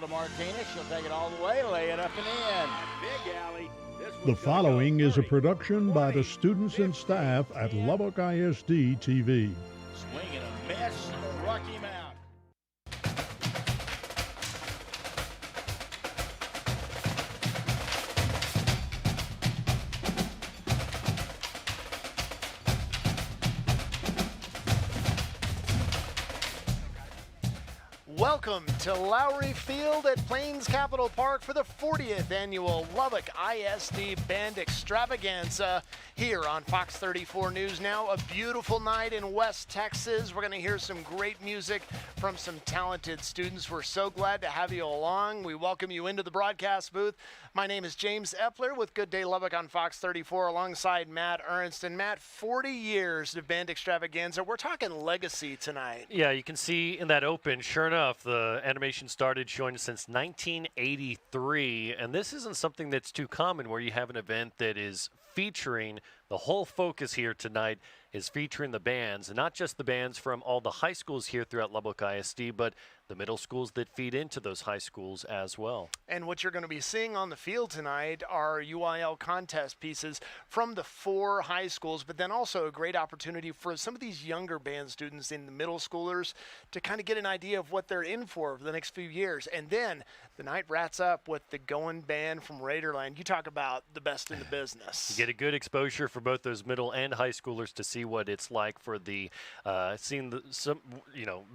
To Martinez, she'll take it all the way, lay it up and in. Big alley. The following is a production by the students and staff at Lubbock ISD TV. Swing and a miss, Rocky Mount. Welcome to Lowry Field at Plains Capital Park for the 40th annual Lubbock ISD Band Extravaganza here on Fox 34 News Now. A beautiful night in West Texas. We're going to hear some great music from some talented students. We're so glad to have you along. We welcome you into the broadcast booth. My name is James Eppler with Good Day Lubbock on Fox 34 alongside Matt Ernst. And Matt, 40 years of Band Extravaganza. We're talking legacy tonight. Yeah, you can see in that open, sure enough, the animation started showing since 1983, and this isn't something that's too common where you have an event that is featuring the whole focus here tonight is featuring the bands, and not just the bands from all the high schools here throughout Lubbock ISD, but the middle schools that feed into those high schools as well. And what you're going to be seeing on the field tonight are UIL contest pieces from the 4 high schools, but then also a great opportunity for some of these younger band students in the middle schoolers to kind of get an idea of what they're in for the next few years. And then the night wraps up with the Goen Band from Raiderland. You talk about the best in the business. You get a good exposure for both those middle and high schoolers to see what it's like for the some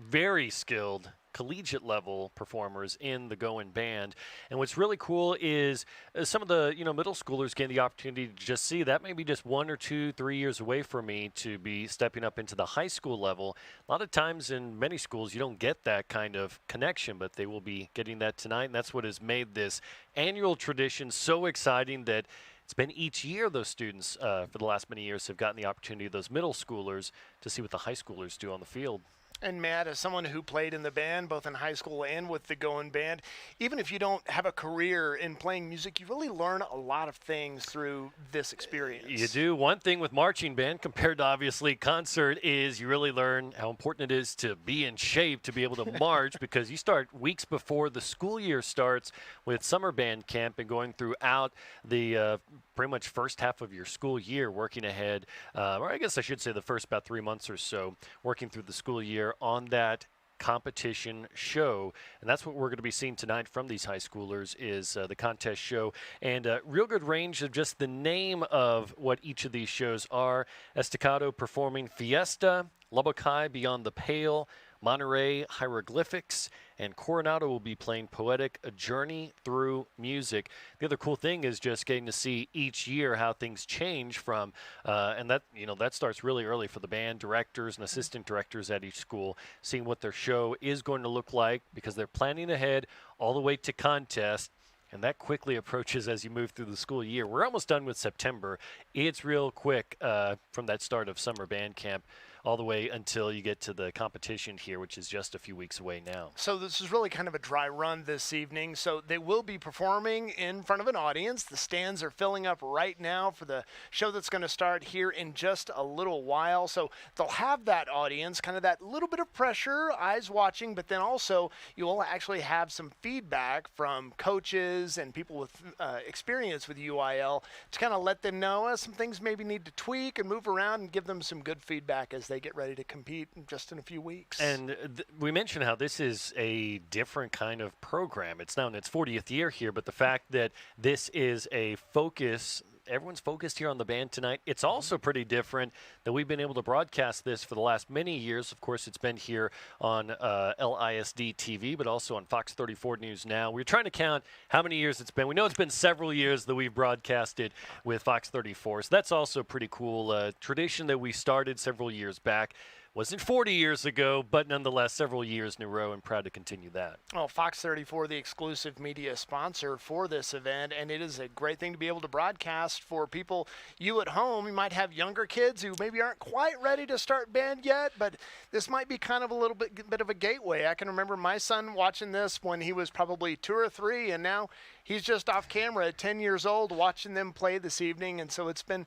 very skilled collegiate level performers in the Goin Band. And what's really cool is some of the middle schoolers getting the opportunity to just see that maybe just 1 or 2, 3 years away from me to be stepping up into the high school level. A lot of times in many schools you don't get that kind of connection, but they will be getting that tonight, and that's what has made this annual tradition so exciting that it's been each year those students for the last many years have gotten the opportunity, those middle schoolers, to see what the high schoolers do on the field. And Matt, as someone who played in the band, both in high school and with the Goen Band, even if you don't have a career in playing music, you really learn a lot of things through this experience. You do. One thing with marching band compared to obviously concert is you really learn how important it is to be in shape to be able to march because you start weeks before the school year starts with summer band camp and going throughout the pretty much first half of your school year working ahead, or I guess I should say the first about 3 months or so working through the school year on that competition show. And that's what we're going to be seeing tonight from these high schoolers is the contest show. And real good range of just the name of what each of these shows are. Estacado performing Fiesta, Lubbock High Beyond the Pale, Monterey Hieroglyphics, and Coronado will be playing Poetic, A Journey Through Music. The other cool thing is just getting to see each year how things change from, and that that starts really early for the band directors and assistant directors at each school, seeing what their show is going to look like because they're planning ahead all the way to contest. And that quickly approaches as you move through the school year. We're almost done with September. It's real quick from that start of summer band camp all the way until you get to the competition here, which is just a few weeks away now. So this is really kind of a dry run this evening. So they will be performing in front of an audience. The stands are filling up right now for the show that's going to start here in just a little while. So they'll have that audience, kind of that little bit of pressure, eyes watching, but then also you will actually have some feedback from coaches and people with experience with UIL to kind of let them know some things maybe need to tweak and move around and give them some good feedback as they get ready to compete just in a few weeks. And we mentioned how this is a different kind of program. It's now in its 40th year here, but the fact that this is a focus, everyone's focused here on the band tonight. It's also pretty different that we've been able to broadcast this for the last many years. Of course, it's been here on LISD TV, but also on Fox 34 News Now. We're trying to count how many years it's been. We know it's been several years that we've broadcasted with Fox 34, so that's also pretty cool. Tradition that we started several years back. Wasn't 40 years ago, but nonetheless several years in a row, and proud to continue that. Well, Fox 34, the exclusive media sponsor for this event, and it is a great thing to be able to broadcast for people, you at home. You might have younger kids who maybe aren't quite ready to start band yet, but this might be kind of a little bit of a gateway. I can remember my son watching this when he was probably 2 or 3, and now he's just off camera at 10 years old watching them play this evening, and so it's been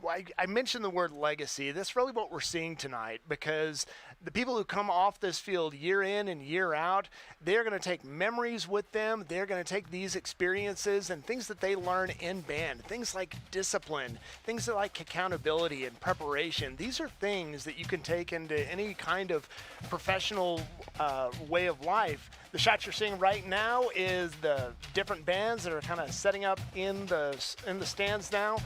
I mentioned the word legacy. That's really what we're seeing tonight, because the people who come off this field year in and year out, they're going to take memories with them. They're going to take these experiences and things that they learn in band, things like discipline, things like accountability and preparation. These are things that you can take into any kind of professional way of life. The shot you're seeing right now is the different bands that are kind of setting up in the stands now.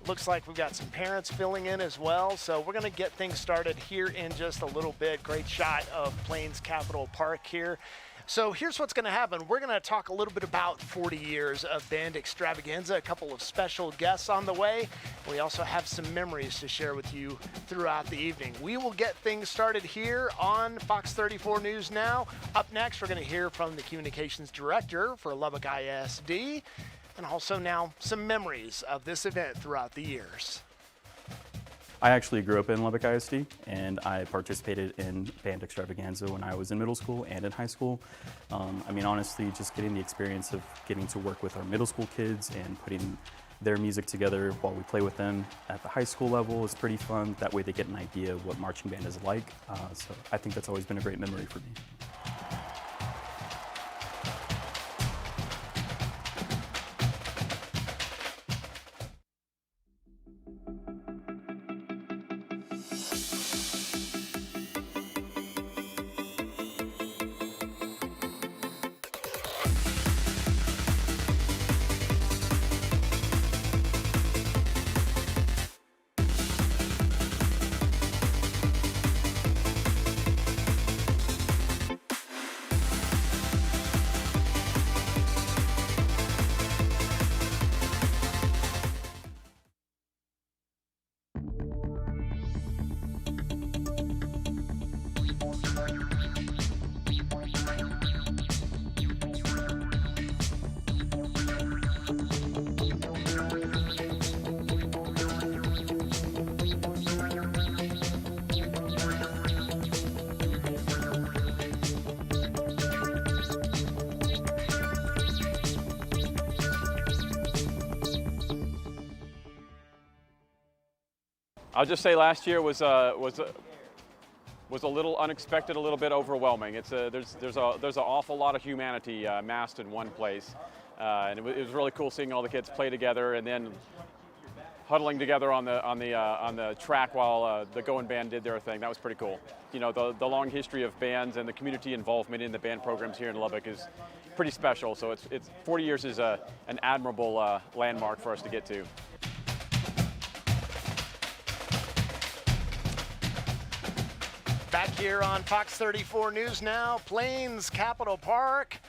Looks like we've got some parents filling in as well. So we're going to get things started here in just a little bit. Great shot of Plains Capitol Park here. So here's what's going to happen. We're going to talk a little bit about 40 years of Band Extravaganza, a couple of special guests on the way. We also have some memories to share with you throughout the evening. We will get things started here on Fox 34 News Now. Up next, we're going to hear from the communications director for Lubbock ISD. And also now some memories of this event throughout the years. I actually grew up in Lubbock ISD, and I participated in Band Extravaganza when I was in middle school and in high school. I mean, honestly, just getting the experience of getting to work with our middle school kids and putting their music together while we play with them at the high school level is pretty fun. That way they get an idea of what marching band is like. So I think that's always been a great memory for me. I'll just say last year was a little unexpected, a little bit overwhelming. There's an awful lot of humanity massed in one place, and it was really cool seeing all the kids play together and then huddling together on the track while the Goen Band did their thing. That was pretty cool. You know, the long history of bands and the community involvement in the band programs here in Lubbock is pretty special. So it's 40 years is an admirable landmark for us to get to. Back here on Fox 34 News Now, Plains Capitol Park,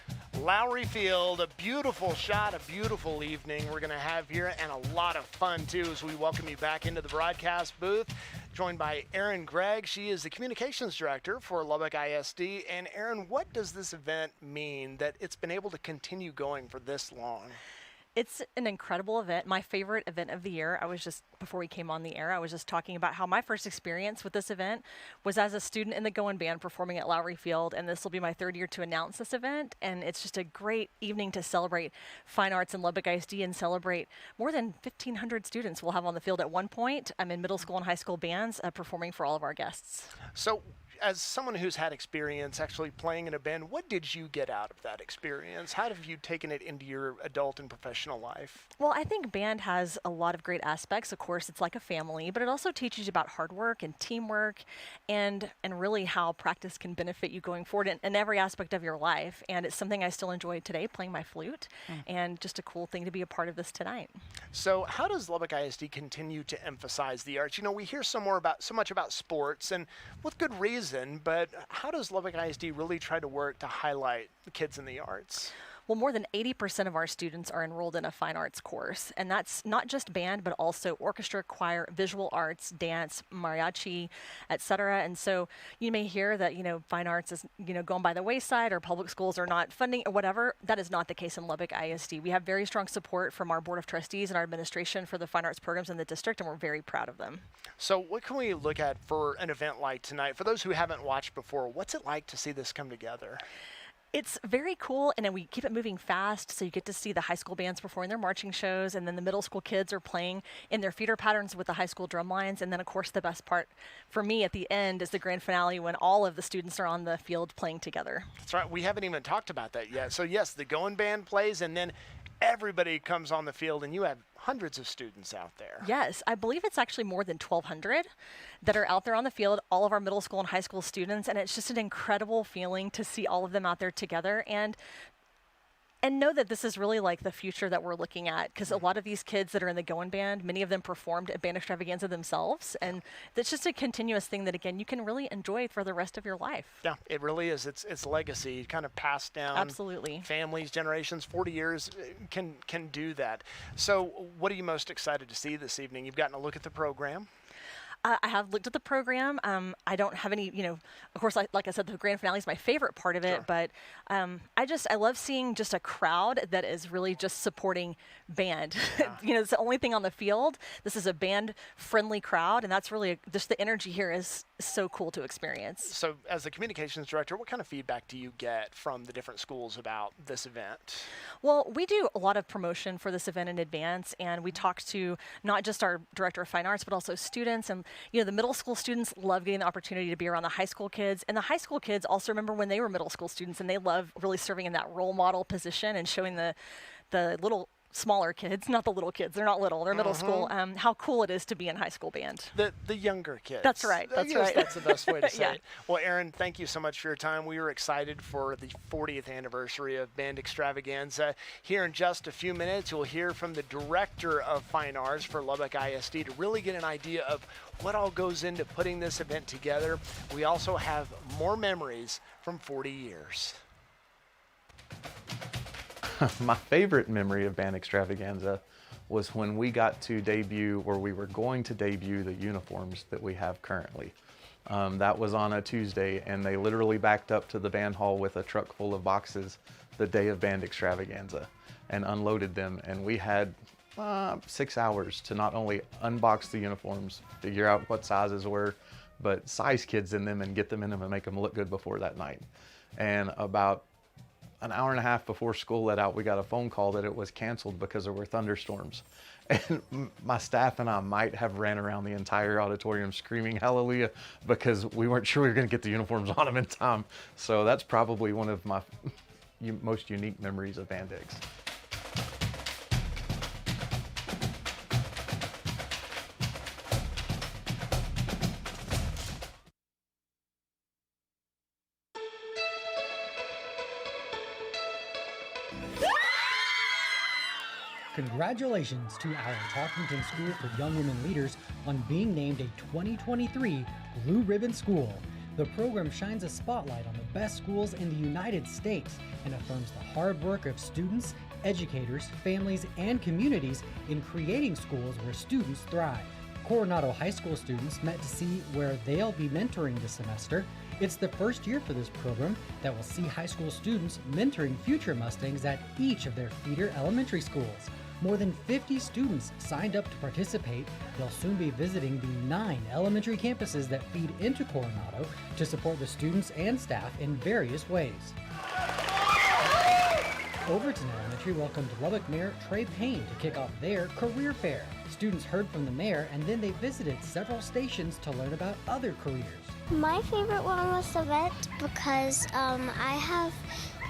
Lowry Field, a beautiful shot, a beautiful evening we're going to have here, and a lot of fun too as we welcome you back into the broadcast booth. Joined by Erin Gregg. She is the communications director for Lubbock ISD. And Erin, what does this event mean that it's been able to continue going for this long? It's an incredible event, my favorite event of the year. Before we came on the air, I was just talking about how my first experience with this event was as a student in the Goen Band performing at Lowry Field, and this will be my third year to announce this event, and it's just a great evening to celebrate fine arts in Lubbock ISD and celebrate more than 1,500 students we'll have on the field at one point. I'm in middle school and high school bands performing for all of our guests. So, as someone who's had experience actually playing in a band, what did you get out of that experience? How have you taken it into your adult and professional life? Well, I think band has a lot of great aspects. Of course, it's like a family, but it also teaches you about hard work and teamwork and really how practice can benefit you going forward in every aspect of your life. And it's something I still enjoy today, playing my flute, and just a cool thing to be a part of this tonight. So how does Lubbock ISD continue to emphasize the arts? You know, we hear so much about sports, and with good reason, but how does Lubbock ISD really try to work to highlight the kids in the arts? Well, more than 80% of our students are enrolled in a fine arts course, and that's not just band, but also orchestra, choir, visual arts, dance, mariachi, etc. And so you may hear that, fine arts is, going by the wayside, or public schools are not funding or whatever. That is not the case in Lubbock ISD. We have very strong support from our Board of Trustees and our administration for the fine arts programs in the district, and we're very proud of them. So what can we look at for an event like tonight? For those who haven't watched before, what's it like to see this come together? It's very cool, and then we keep it moving fast, so you get to see the high school bands performing their marching shows, and then the middle school kids are playing in their feeder patterns with the high school drum lines, and then, of course, the best part for me at the end is the grand finale when all of the students are on the field playing together. That's right. We haven't even talked about that yet. So, yes, the Goen Band plays, and then everybody comes on the field, and you have hundreds of students out there. Yes, I believe it's actually more than 1,200 that are out there on the field, all of our middle school and high school students, and it's just an incredible feeling to see all of them out there together and know that this is really like the future that we're looking at, because a lot of these kids that are in the Goin Band, many of them performed at Band Extravaganza themselves, and that's just a continuous thing that, again, you can really enjoy for the rest of your life. Yeah, it really is. It's legacy, kind of passed down. Absolutely. Families, generations, 40 years can do that. So what are you most excited to see this evening? You've gotten a look at the program. I have looked at the program. I don't have any, of course, like I said, the grand finale is my favorite part of it, Sure. but I love seeing just a crowd that is really just supporting band. Yeah. It's the only thing on the field. This is a band-friendly crowd, and that's really, just the energy here is so cool to experience. So as the communications director, what kind of feedback do you get from the different schools about this event? Well, we do a lot of promotion for this event in advance, and we talk to not just our director of fine arts, but also students. And the middle school students love getting the opportunity to be around the high school kids, and the high school kids also remember when they were middle school students, and they love really serving in that role model position and showing the little smaller kids, not the little kids, they're not little, they're middle school, how cool it is to be in high school band. The younger kids. That's right, that's right. That's the best way to say Yeah. it. Well, Erin, thank you so much for your time. We were excited for the 40th anniversary of Band Extravaganza. Here in just a few minutes, you'll hear from the director of fine arts for Lubbock ISD to really get an idea of what all goes into putting this event together. We also have more memories from 40 years. My favorite memory of Band Extravaganza was when we got to debut, or we were going to debut, the uniforms that we have currently. That was on a Tuesday, and they literally backed up to the band hall with a truck full of boxes the day of Band Extravaganza and unloaded them. And we had 6 hours to not only unbox the uniforms, figure out what sizes were, but size kids in them and get them in them and make them look good before that night. And about an hour and a half before school let out, we got a phone call that it was canceled because there were thunderstorms. And my staff and I might have ran around the entire auditorium screaming hallelujah because we weren't sure we were going to get the uniforms on them in time. So that's probably one of my most unique memories of Band X. Congratulations to our Talkington School for Young Women Leaders on being named a 2023 Blue Ribbon School. The program shines a spotlight on the best schools in the United States and affirms the hard work of students, educators, families, and communities in creating schools where students thrive. Coronado High School students met to see where they'll be mentoring this semester. It's the first year for this program that will see high school students mentoring future Mustangs at each of their feeder elementary schools. More than 50 students signed up to participate. They'll soon be visiting the 9 elementary campuses that feed into Coronado to support the students and staff in various ways. Overton Elementary welcomed Lubbock Mayor Trey Payne to kick off their career fair. Students heard from the mayor, and then they visited several stations to learn about other careers. My favorite one was the vet because I have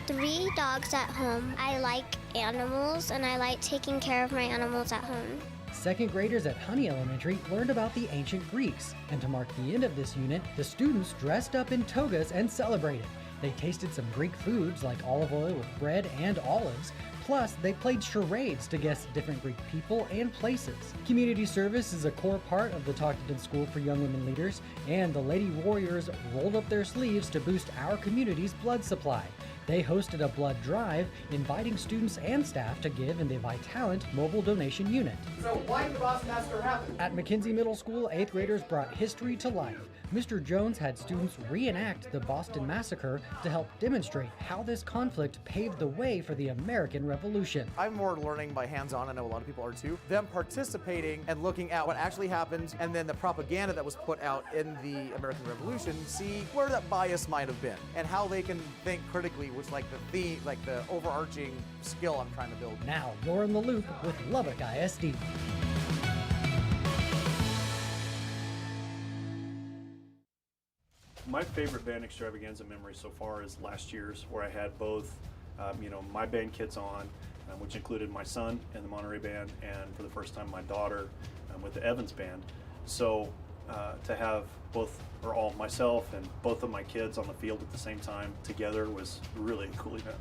3 dogs at home. I like animals and I like taking care of my animals at home. Second graders at Honey Elementary learned about the ancient Greeks, and to mark the end of this unit, the students dressed up in togas and celebrated. They tasted some Greek foods like olive oil with bread and olives. Plus, they played charades to guess different Greek people and places. Community service is a core part of the Talkington School for Young Women Leaders, and the Lady Warriors rolled up their sleeves to boost our community's blood supply. They hosted a blood drive, inviting students and staff to give in the Vitalent mobile donation unit. So why did the Boss Master happen? At McKenzie Middle School, 8th graders brought history to life. Mr. Jones had students reenact the Boston Massacre to help demonstrate how this conflict paved the way for the American Revolution. I'm more learning by hands-on, I know a lot of people are too. Them participating and looking at what actually happened and then the propaganda that was put out in the American Revolution, see where that bias might have been and how they can think critically, which like the overarching skill I'm trying to build. Now you're in the loop with Lubbock ISD. My favorite band extravaganza memory so far is last year's, where I had both, my band kids on, which included my son in the Monterey band, and for the first time my daughter with the Evans band. So to have all myself and both of my kids on the field at the same time together was really a cool event.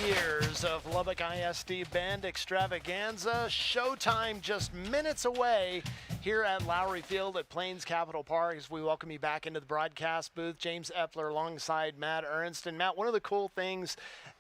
Years of Lubbock ISD Band Extravaganza. Showtime just minutes away here at Lowry Field at Plains Capital Park as we welcome you back into the broadcast booth. James Eppler alongside Matt Ernst. And Matt, one of the cool things,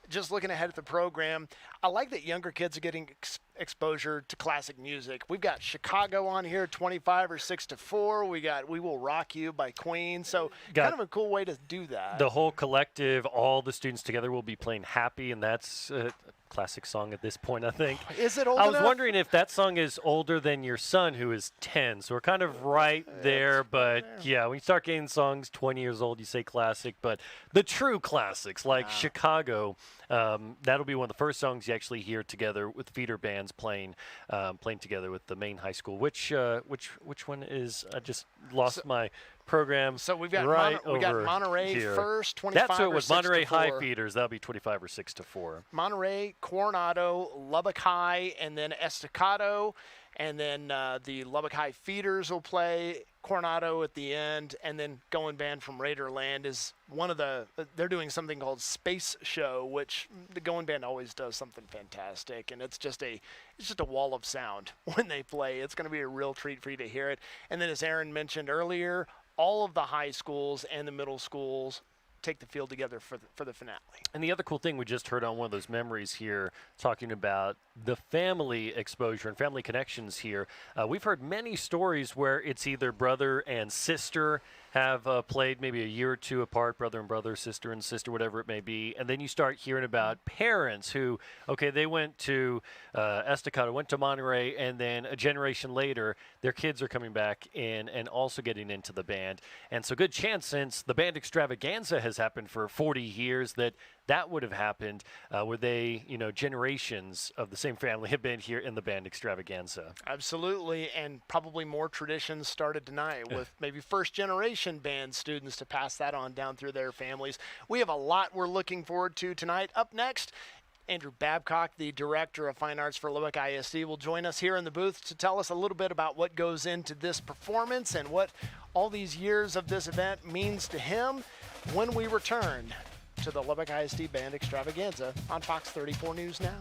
just looking ahead at the program, I like that younger kids are getting exposure to classic music. We've got Chicago on here, 25 or 6 to 4. We got We Will Rock You by Queen. So kind of a cool way to do that. The whole collective, all the students together will be playing Happy, and that's a classic song at this point, I think. Is it old I was enough? wondering if that song is older than your son, who is 10. So we're kind of right there. But yeah, when you start getting songs 20 years old, you say classic. But the true classics like Chicago, that'll be one of the first songs you actually hear together with feeder bands playing together with the main high school. Which one is? I just lost my program. So we've got we got Monterey here. first, 25 That's what it or was. 6 Monterey to 4. High feeders. That'll be 25 or 6 to 4. Monterey, Coronado, Lubbock High, and then Estacado, and then the Lubbock High feeders will play. Coronado at the end, and then Goen Band from Raiderland is one of they're doing something called Space Show, which the Goen Band always does something fantastic, and it's just a wall of sound when they play. It's going to be a real treat for you to hear it. And then as Aaron mentioned earlier, all of the high schools and the middle schools take the field together for the finale. And the other cool thing we just heard on one of those memories here, talking about the family exposure and family connections here. We've heard many stories where it's either brother and sister have played maybe a year or two apart, brother and brother, sister and sister, whatever it may be. And then you start hearing about parents who, they went to Estacado, went to Monterey, and then a generation later, their kids are coming back in and also getting into the band. And so good chance, since the Band Extravaganza has happened for 40 years, that would have happened where they, generations of the same family have been here in the Band Extravaganza. Absolutely, and probably more traditions started tonight with maybe first-generation band students to pass that on down through their families. We have a lot we're looking forward to tonight. Up next, Andrew Babcock, the Director of Fine Arts for Lubbock ISD, will join us here in the booth to tell us a little bit about what goes into this performance and what all these years of this event means to him when we return to the Lubbock ISD Band Extravaganza on Fox 34 News Now.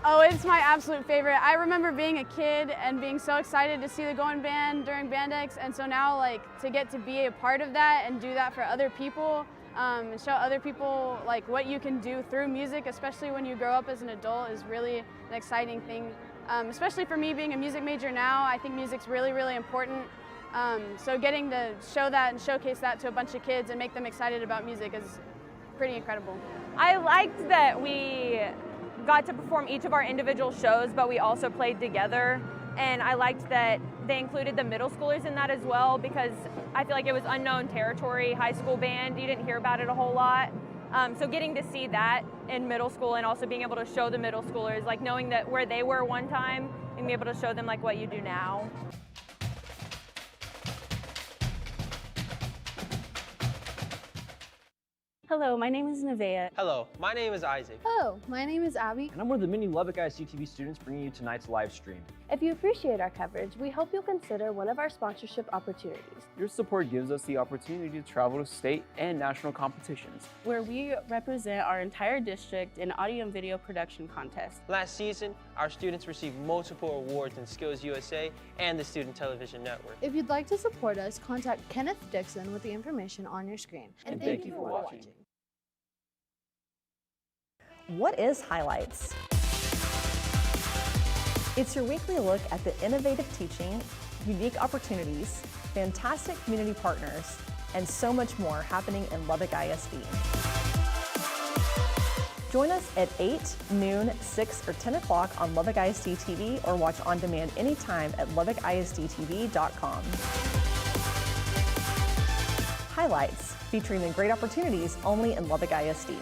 Oh, it's my absolute favorite. I remember being a kid and being so excited to see the Goin Band during Bandex, and so now to get to be a part of that and do that for other people, and show other people what you can do through music, especially when you grow up as an adult, is really an exciting thing. Especially for me being a music major now, I think music's really, really important. So getting to show that and showcase that to a bunch of kids and make them excited about music is pretty incredible. I liked that we got to perform each of our individual shows, but we also played together. And I liked that they included the middle schoolers in that as well, because I feel like it was unknown territory, high school band. You didn't hear about it a whole lot. So getting to see that in middle school and also being able to show the middle schoolers, knowing that where they were one time and be able to show them what you do now. Hello, my name is Nevaeh. Hello, my name is Isaac. Hello, my name is Abby. And I'm one of the many Lubbock ISD TV students bringing you tonight's live stream. If you appreciate our coverage, we hope you'll consider one of our sponsorship opportunities. Your support gives us the opportunity to travel to state and national competitions, where we represent our entire district in audio and video production contests. Last season, our students received multiple awards in Skills USA and the Student Television Network. If you'd like to support us, contact Kenneth Dixon with the information on your screen. And thank you for watching. What is Highlights? It's your weekly look at the innovative teaching, unique opportunities, fantastic community partners, and so much more happening in Lubbock ISD. Join us at 8, noon, 6, or 10 o'clock on Lubbock ISD TV or watch on demand anytime at LubbockISDTV.com. Highlights, featuring the great opportunities only in Lubbock ISD.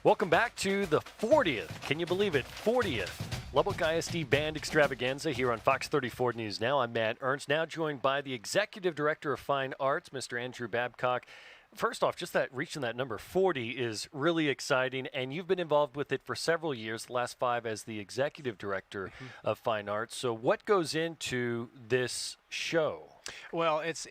Welcome back to the 40th, can you believe it, 40th Lubbock ISD Band Extravaganza here on Fox 34 News Now. I'm Matt Ernst, now joined by the Executive Director of Fine Arts, Mr. Andrew Babcock. First off, just that reaching that number 40 is really exciting, and you've been involved with it for several years, the last 5 as the Executive Director of Fine Arts. So what goes into this show? Well, it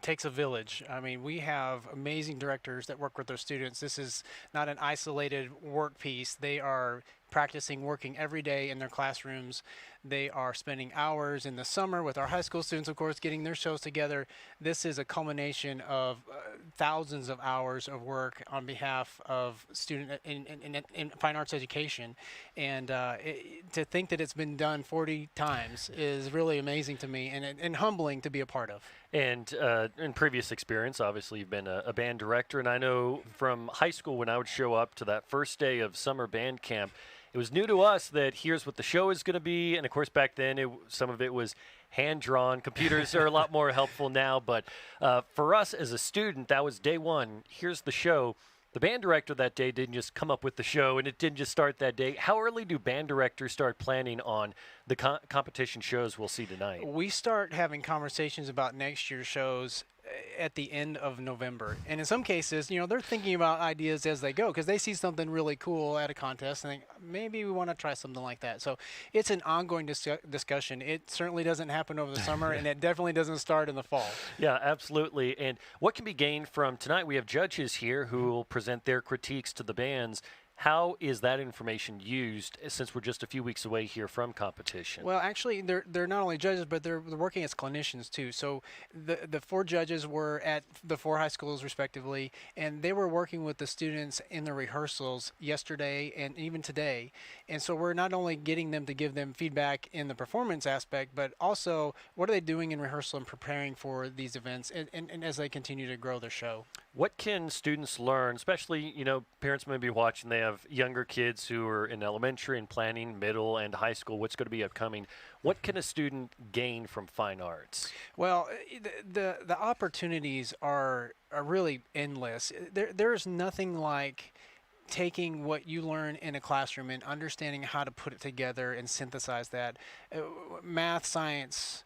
takes a village. I mean, we have amazing directors that work with their students. This is not an isolated work piece. They are practicing, working every day in their classrooms. They are spending hours in the summer with our high school students, of course, getting their shows together. This is a culmination of thousands of hours of work on behalf of student in fine arts education. And to think that it's been done 40 times is really amazing to me and humbling to be a part of. And in previous experience, obviously you've been a band director, and I know from high school when I would show up to that first day of summer band camp, it was new to us that here's what the show is going to be, and of course back then some of it was hand-drawn. Computers are a lot more helpful now, but for us as a student, that was day one. Here's the show. The band director that day didn't just come up with the show, and it didn't just start that day. How early do band directors start planning on the competition shows we'll see tonight? We start having conversations about next year's shows at the end of November. And in some cases, you know, they're thinking about ideas as they go because they see something really cool at a contest and think, maybe we want to try something like that. So it's an ongoing discussion. It certainly doesn't happen over the summer, and it definitely doesn't start in the fall. Yeah, absolutely. And what can be gained from tonight? We have judges here who will present their critiques to the bands. How is that information used since we're just a few weeks away here from competition? Well, actually, they're not only judges, but they're working as clinicians too. So the 4 judges were at the 4 high schools respectively, and they were working with the students in the rehearsals yesterday and even today. And so we're not only getting them to give them feedback in the performance aspect, but also what are they doing in rehearsal and preparing for these events and as they continue to grow their show. What can students learn, especially, you know, parents may be watching, they have younger kids who are in elementary and planning middle and high school, what's going to be upcoming. What can a student gain from fine arts? Well, the opportunities are really endless. There's nothing like taking what you learn in a classroom and understanding how to put it together and synthesize that. Math, science,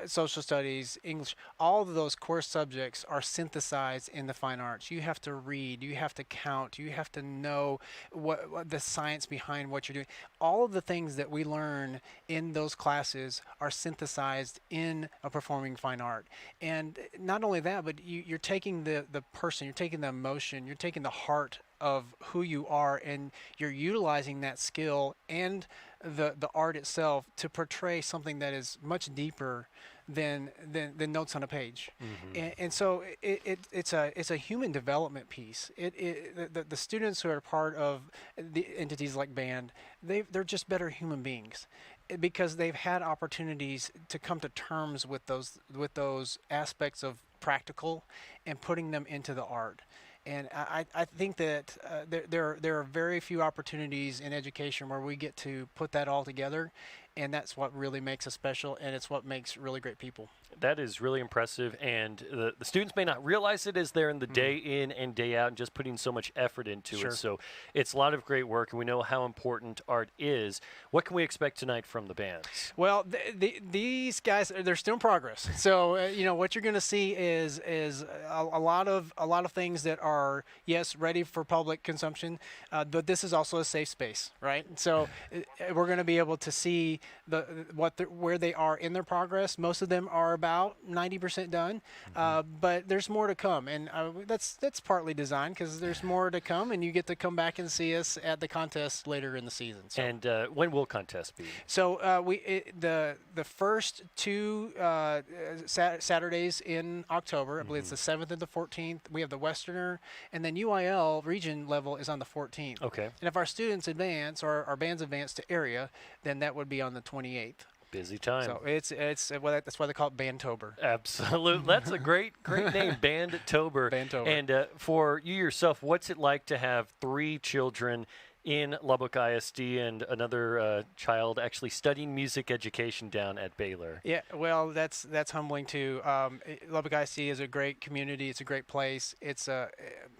social studies, English, all of those core subjects are synthesized in the fine arts. You have to read, you have to count, you have to know what the science behind what you're doing. All of the things that we learn in those classes are synthesized in a performing fine art. And not only that, but you're taking the person, you're taking the emotion, you're taking the heart of who you are, and you're utilizing that skill and the art itself to portray something that is much deeper than notes on a page. And so it's a human development piece. The students who are part of the entities like band, they're just better human beings because they've had opportunities to come to terms with those aspects of practical and putting them into the art. And I think that there are very few opportunities in education where we get to put that all together, and that's what really makes us special, and it's what makes really great people. That is really impressive, and the students may not realize it as they're in the day in and day out and just putting so much effort into it. So it's a lot of great work, and we know how important art is. What can we expect tonight from the bands? Well, these guys, they're still in progress. So you know what you're going to see is a lot of things that are, yes, ready for public consumption, but this is also a safe space, right? So we're going to be able to see where they are in their progress. Most of them are about 90% done, but there's more to come, and that's partly designed because there's more to come, and you get to come back and see us at the contest later in the season. So. And when will contest be? So the first two Saturdays in October, I believe it's the 7th and the 14th. We have the Westerner, and then UIL region level is on the 14th. Okay. And if our students advance or our bands advance to area, then that would be on the 28th. Busy time. So that's why they call it Bandtober. Absolutely. That's a great name, Bandtober. Bandtober. And for you yourself, what's it like to have 3 children in Lubbock ISD and another child actually studying music education down at Baylor? Yeah, well, that's humbling too. Lubbock ISD is a great community. It's a great place.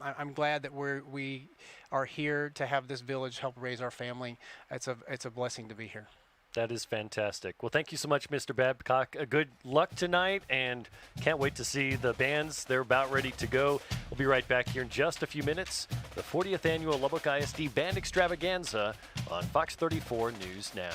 I'm glad that we are here to have this village help raise our family. It's a blessing to be here. That is fantastic. Well, thank you so much, Mr. Babcock. Good luck tonight, and can't wait to see the bands. They're about ready to go. We'll be right back here in just a few minutes. The 40th Annual Lubbock ISD Band Extravaganza on Fox 34 News Now.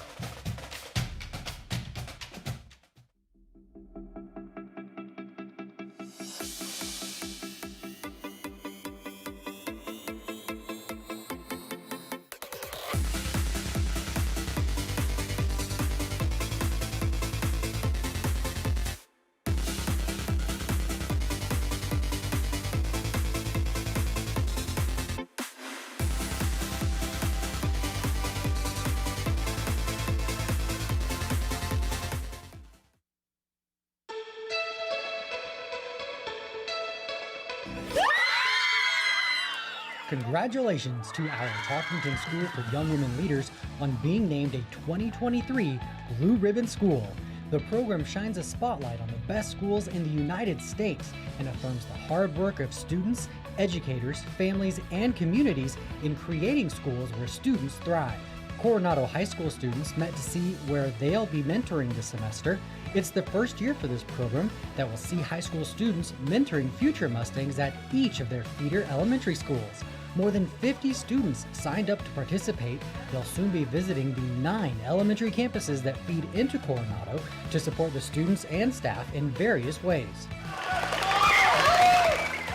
Congratulations to our Talkington School for Young Women Leaders on being named a 2023 Blue Ribbon School. The program shines a spotlight on the best schools in the United States and affirms the hard work of students, educators, families, and communities in creating schools where students thrive. Coronado High School students met to see where they'll be mentoring this semester. It's the first year for this program that will see high school students mentoring future Mustangs at each of their feeder elementary schools. More than 50 students signed up to participate. They'll soon be visiting the 9 elementary campuses that feed into Coronado to support the students and staff in various ways.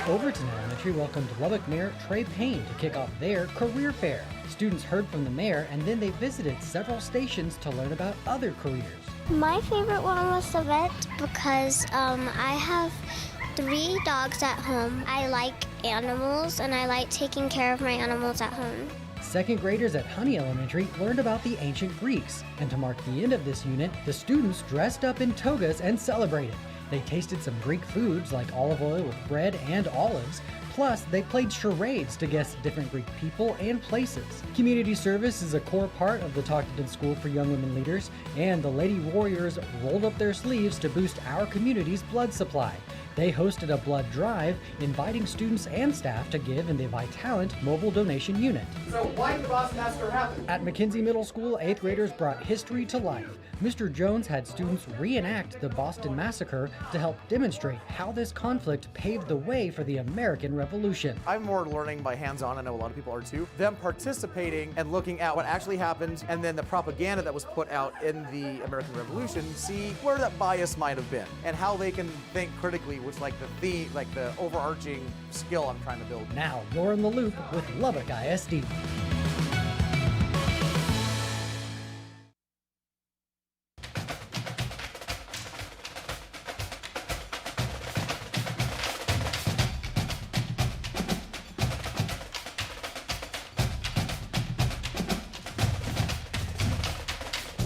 Overton Elementary welcomed Lubbock Mayor Trey Payne to kick off their career fair. Students heard from the mayor and then they visited several stations to learn about other careers. My favorite one was the vet because I have 3 dogs at home. I like animals and I like taking care of my animals at home. Second graders at Honey Elementary learned about the ancient Greeks, and to mark the end of this unit, the students dressed up in togas and celebrated. They tasted some Greek foods like olive oil with bread and olives, plus they played charades to guess different Greek people and places. Community service is a core part of the Talkington School for Young Women Leaders, and the Lady Warriors rolled up their sleeves to boost our community's blood supply. They hosted a blood drive, inviting students and staff to give in the Vitalent mobile donation unit. So why did the Boston Massacre happen? At McKenzie Middle School, 8th graders brought history to life. Mr. Jones had students reenact the Boston Massacre to help demonstrate how this conflict paved the way for the American Revolution. I'm more learning by hands-on. I know a lot of people are too. Them participating and looking at what actually happened and then the propaganda that was put out in the American Revolution, see where that bias might have been and how they can think critically, which the overarching skill I'm trying to build. Now you're in the loop with Lubbock ISD.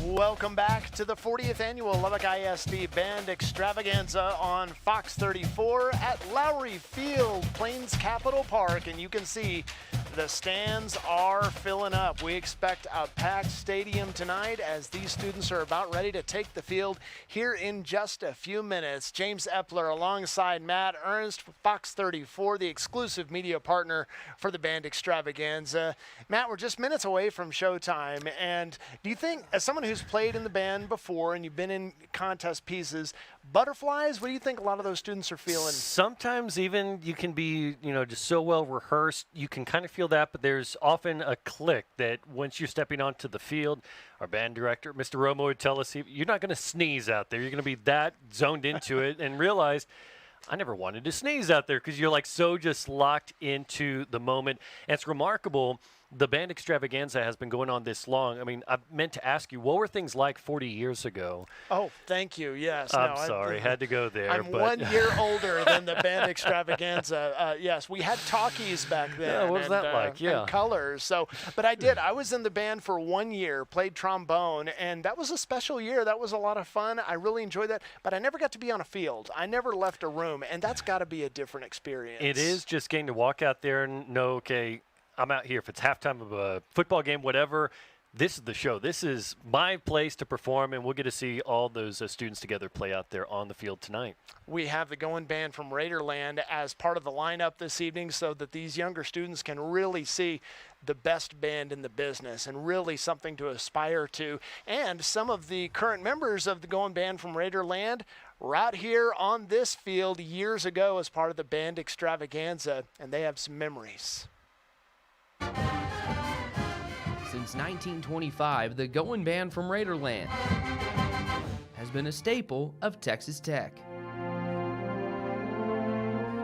Welcome back to the 40th Annual Lubbock ISD Band Extravaganza on Fox 34 at Lowry Field, Plains Capital Park, and you can see the stands are filling up. We expect a packed stadium tonight as these students are about ready to take the field here in just a few minutes. James Eppler alongside Matt Ernst, Fox 34, the exclusive media partner for the Band Extravaganza. Matt, we're just minutes away from showtime, and do you think, as someone who's played in the band before and you've been in contest pieces, Butterflies? What do you think a lot of those students are feeling? Sometimes even you can be, just so well rehearsed, you can kind of feel that, but there's often a click that once you're stepping onto the field, our band director, Mr. Romo, would tell us, you're not going to sneeze out there. You're going to be that zoned into it and realize, I never wanted to sneeze out there because you're like so just locked into the moment. And it's remarkable. The band Extravaganza has been going on this long. I mean, I meant to ask you, what were things like 40 years ago? Oh, thank you. Yes. I'm sorry, had to go there. I'm but 1 year older than the band Extravaganza. Yes, we had talkies back then. Yeah, what was that like? Yeah. And colors. So, but I was in the band for 1 year, played trombone, and that was a special year. That was a lot of fun. I really enjoyed that, but I never got to be on a field. I never left a room, and that's got to be a different experience. It is just getting to walk out there and know, okay, I'm out here. If it's halftime of a football game, whatever, this is the show. This is my place to perform, and we'll get to see all those students together play out there on the field tonight. We have the Goen Band from Raiderland as part of the lineup this evening so that these younger students can really see the best band in the business and really something to aspire to. And some of the current members of the Goen Band from Raiderland were out here on this field years ago as part of the band Extravaganza, and they have some memories. Since 1925, the Goin Band from Raiderland has been a staple of Texas Tech.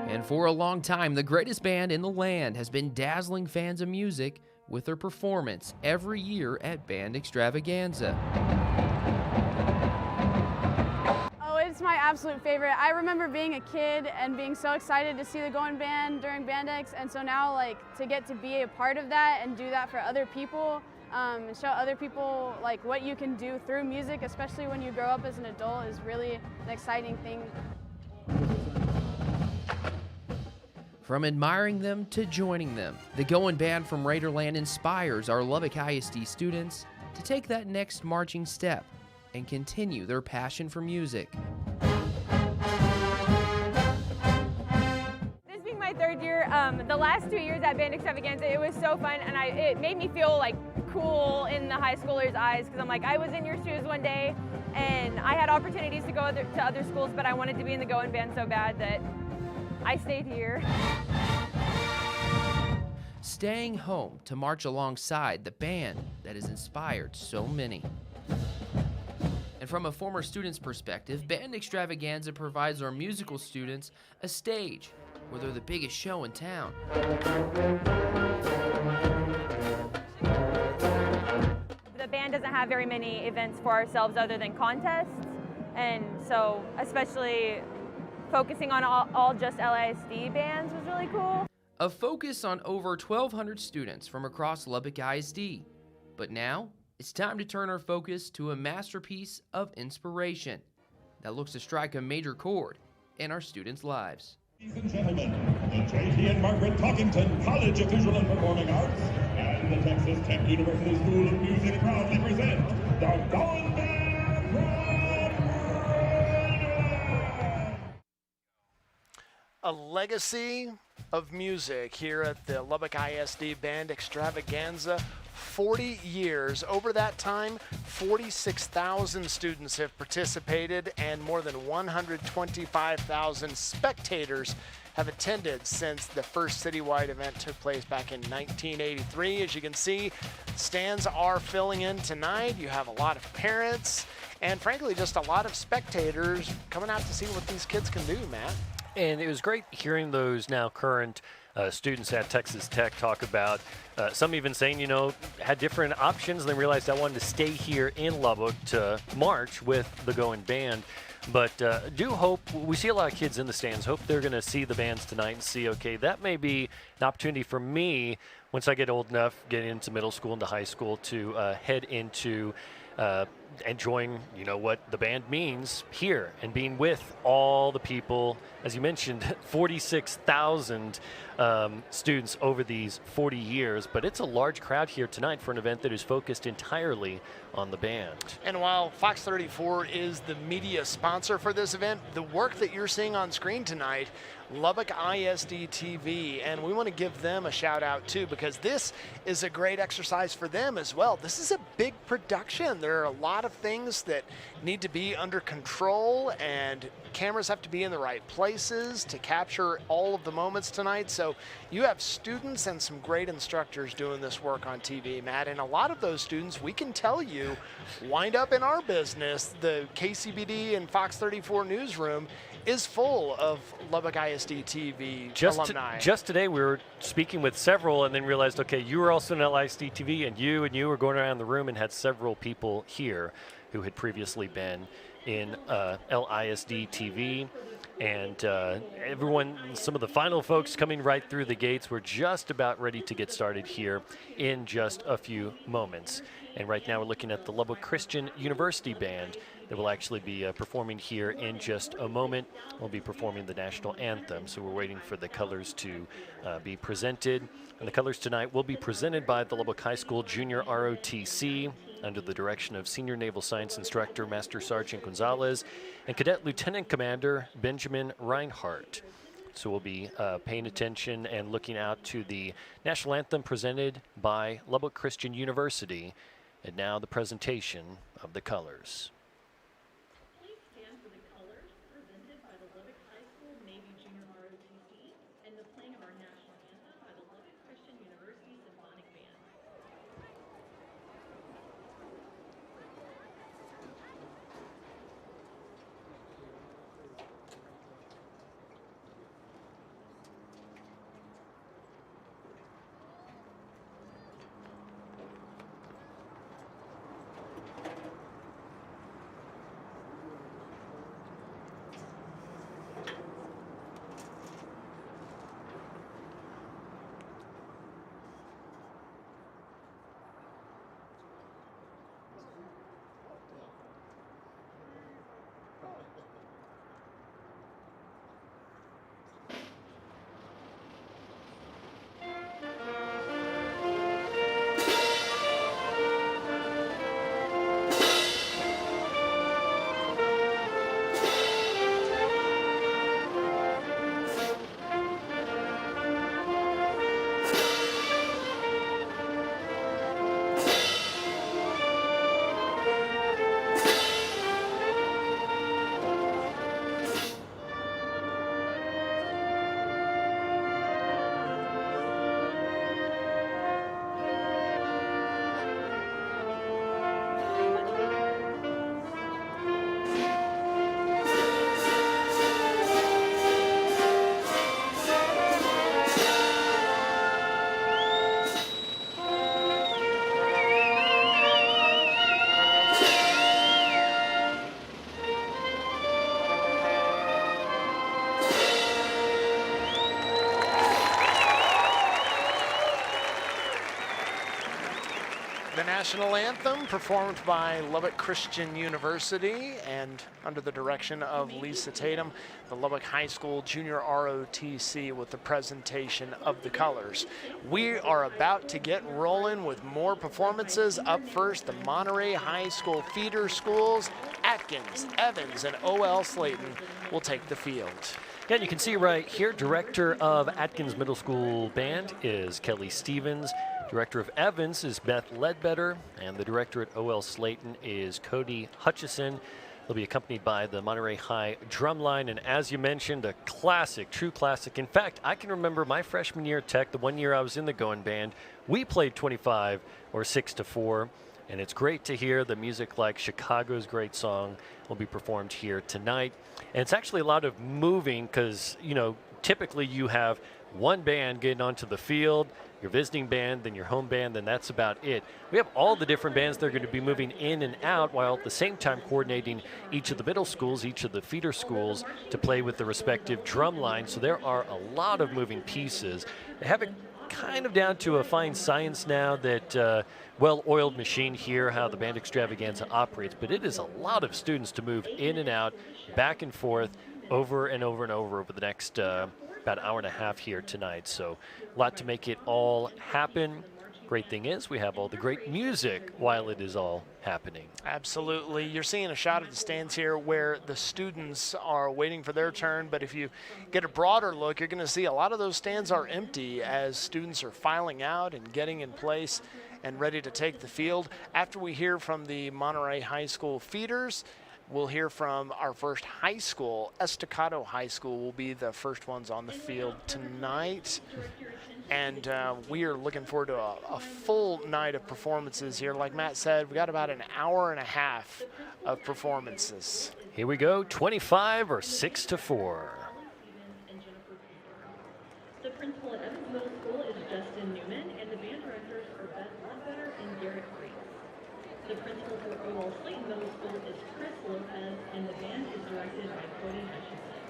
And for a long time, the greatest band in the land has been dazzling fans of music with their performance every year at Band Extravaganza. It's my absolute favorite. I remember being a kid and being so excited to see the Goin Band during Bandex, and so now to get to be a part of that and do that for other people, and show other people what you can do through music, especially when you grow up as an adult, is really an exciting thing. From admiring them to joining them, the Goin Band from Raiderland inspires our Lubbock ISD students to take that next marching step and continue their passion for music. This being my third year, the last 2 years at Band Extravaganza, it was so fun, and it made me feel cool in the high schoolers' eyes, because I was in your shoes one day, and I had opportunities to go to other schools, but I wanted to be in the Goin Band so bad that I stayed here. Staying home to march alongside the band that has inspired so many. And from a former student's perspective, Band Extravaganza provides our musical students a stage where they're the biggest show in town. The band doesn't have very many events for ourselves other than contests, and so especially focusing on all just LISD bands was really cool. A focus on over 1,200 students from across Lubbock ISD. But now, it's time to turn our focus to a masterpiece of inspiration that looks to strike a major chord in our students' lives. Ladies and gentlemen, the J.T. and Margaret Talkington College of Visual and Performing Arts and the Texas Tech University School of Music proudly present the Goin Band from Raiderland. A legacy of music here at the Lubbock ISD Band Extravaganza. 40 years. Over that time, 46,000 students have participated and more than 125,000 spectators have attended since the first citywide event took place back in 1983. As you can see, stands are filling in tonight. You have a lot of parents and frankly just a lot of spectators coming out to see what these kids can do, Matt. And it was great hearing those now current students at Texas Tech talk about some even saying, had different options and then realized I wanted to stay here in Lubbock to march with the Goin Band. But do hope, we see a lot of kids in the stands, hope they're going to see the bands tonight and see, okay, that may be an opportunity for me once I get old enough, get into middle school, into high school, to head into enjoying, what the band means here and being with all the people, as you mentioned, 46,000 students over these 40 years. But it's a large crowd here tonight for an event that is focused entirely on the band. And while Fox 34 is the media sponsor for this event, the work that you're seeing on screen tonight, Lubbock ISD TV, and we want to give them a shout out too, because this is a great exercise for them as well. This is a big production. There are a lot lot of things that need to be under control, and cameras have to be in the right places to capture all of the moments tonight. So you have students and some great instructors doing this work on TV, Matt, and a lot of those students, we can tell you, wind up in our business. The KCBD and Fox 34 newsroom is full of Lubbock ISD TV alumni. Just today we were speaking with several and then realized, okay, you were also in LISD TV, and you were going around the room and had several people here who had previously been in LISD TV. And everyone, some of the final folks coming right through the gates. We're just about ready to get started here in just a few moments. And right now we're looking at the Lubbock Christian University Band that will actually be performing here in just a moment. We'll be performing the national anthem, so we're waiting for the colors to be presented. And the colors tonight will be presented by the Lubbock High School Junior ROTC under the direction of Senior Naval Science Instructor Master Sergeant Gonzalez and Cadet Lieutenant Commander Benjamin Reinhardt. So we'll be paying attention and looking out to the national anthem presented by Lubbock Christian University. And now the presentation of the colors. Please stand for the colors presented by the Lubbock High School Navy Junior ROTC and the playing of our national anthem by the Lubbock Christian University Symphonic Band. The national anthem performed by Lubbock Christian University and under the direction of Lisa Tatum, the Lubbock High School Junior ROTC with the presentation of the colors. We are about to get rolling with more performances. Up first, the Monterey High School feeder schools. Atkins, Evans, and O.L. Slayton will take the field. Yeah, you can see right here, director of Atkins Middle School Band is Kelly Stevens. Director of Evans is Beth Ledbetter, and the director at O.L. Slayton is Cody Hutchison. They'll be accompanied by the Monterey High Drumline, and as you mentioned, a classic, true classic. In fact, I can remember my freshman year at Tech, the one year I was in the Goen Band, we played 25 or 6-4, and it's great to hear the music like Chicago's Great Song will be performed here tonight. And it's actually a lot of moving because, you know, typically you have one band getting onto the field, your visiting band, then your home band, then that's about it. We have all the different bands that are going to be moving in and out while at the same time coordinating each of the middle schools, each of the feeder schools to play with the respective drum lines. So there are a lot of moving pieces. They have it kind of down to a fine science now, that well-oiled machine here, how the Band Extravaganza operates, but it is a lot of students to move in and out, back and forth, over and over and over the next about an hour and a half here tonight. So a lot to make it all happen. Great thing is we have all the great music while it is all happening. Absolutely. You're seeing a shot of the stands here where the students are waiting for their turn, but if you get a broader look, you're going to see a lot of those stands are empty as students are filing out and getting in place. and ready to take the field. After we hear from the Monterey High School feeders, we'll hear from our first high school. Estacado High School will be the first ones on the field tonight. And we are looking forward to a full night of performances here. Like Matt said, we got about an hour and a half of performances. Here we go, 25 or 6-4. The principal at Evans Middle School is Justin Newman, and the band directors are Beth Ledbetter and Garrett Reese. The principal for Owell Slayton Middle School is Chris Lopez, and the band is directed by Cody Hutchinson.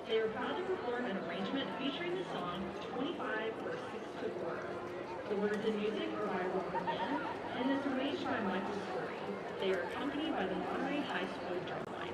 They are proud to perform an arrangement featuring the song 25 or 6-4. The words and music are by Robert Mann and is arranged by Michael Story. They are accompanied by the Monterey High School drumline.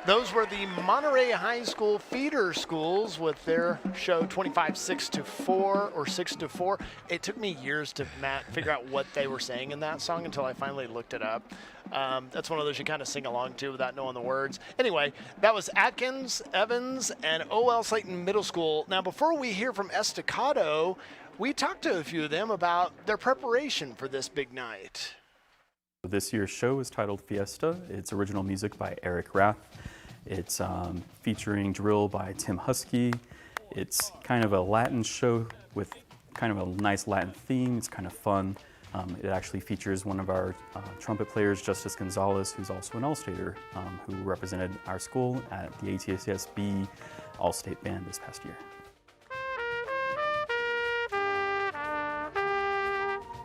Those were the Monterey High School feeder schools with their show 25-6-4 or 6-4. It took me years to, Matt, figure out what they were saying in that song until I finally looked it up. That's one of those you kind of sing along to without knowing the words. Anyway, that was Atkins, Evans, and O.L. Slayton Middle School. Now, before we hear from Estacado, we talked to a few of them about their preparation for this big night. This year's show is titled Fiesta. It's original music by Eric Rath. It's featuring drill by Tim Husky. It's kind of a Latin show with kind of a nice Latin theme. It's kind of fun. It actually features one of our trumpet players, Justice Gonzalez, who's also an All-Stater, who represented our school at the ATSB All-State Band this past year.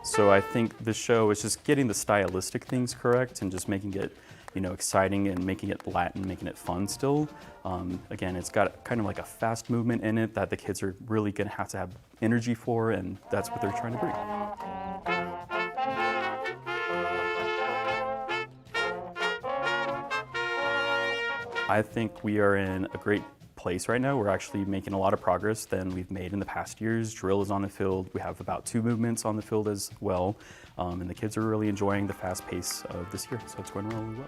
So I think this show is just getting the stylistic things correct and just making it, you know, exciting and making it Latin, making it fun still. Again, it's got kind of like a fast movement in it that the kids are really going to have energy for, and that's what they're trying to bring. I think we are in a great place right now. We're actually making a lot of progress than we've made in the past years. Drill is on the field. We have about 2 movements on the field as well. And the kids are really enjoying the fast pace of this year, so it's going really well.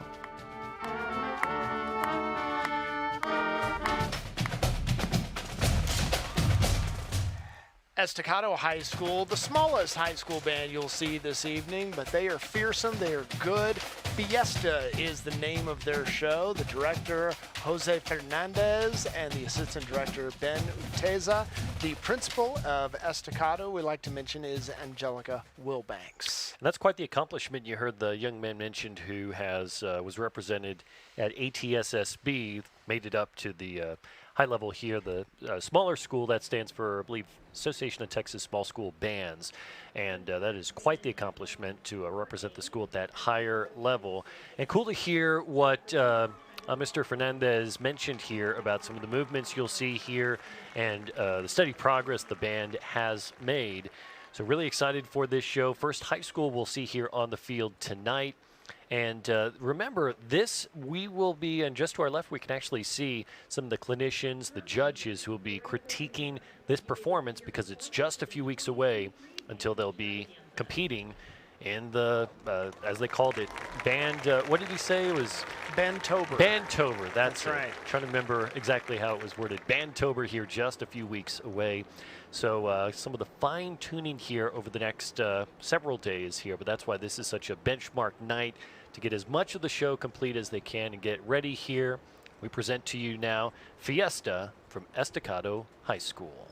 Estacado High School, the smallest high school band you'll see this evening, but they are fearsome, they are good. Fiesta is the name of their show. The director, Jose Fernandez, and the assistant director, Ben Uteza. The principal of Estacado, we like to mention, is Angelica Wilbanks. And that's quite the accomplishment. You heard the young man mentioned who has was represented at ATSSB, made it up to the high level here, the smaller school that stands for, I believe, Association of Texas Small School Bands. And that is quite the accomplishment to represent the school at that higher level. And cool to hear what Mr. Fernandez mentioned here about some of the movements you'll see here and the steady progress the band has made. So really excited for this show. First high school we'll see here on the field tonight. And remember, we will be, and just to our left, we can actually see some of the clinicians, the judges who will be critiquing this performance because it's just a few weeks away until they'll be competing in the, as they called it, band, what did he say? It was Bandtober. Bandtober, that's right. I'm trying to remember exactly how it was worded. Bandtober here just a few weeks away. So some of the fine tuning here over the next several days here, but that's why this is such a benchmark night to get as much of the show complete as they can and get ready here. We present to you now Fiesta from Estacado High School.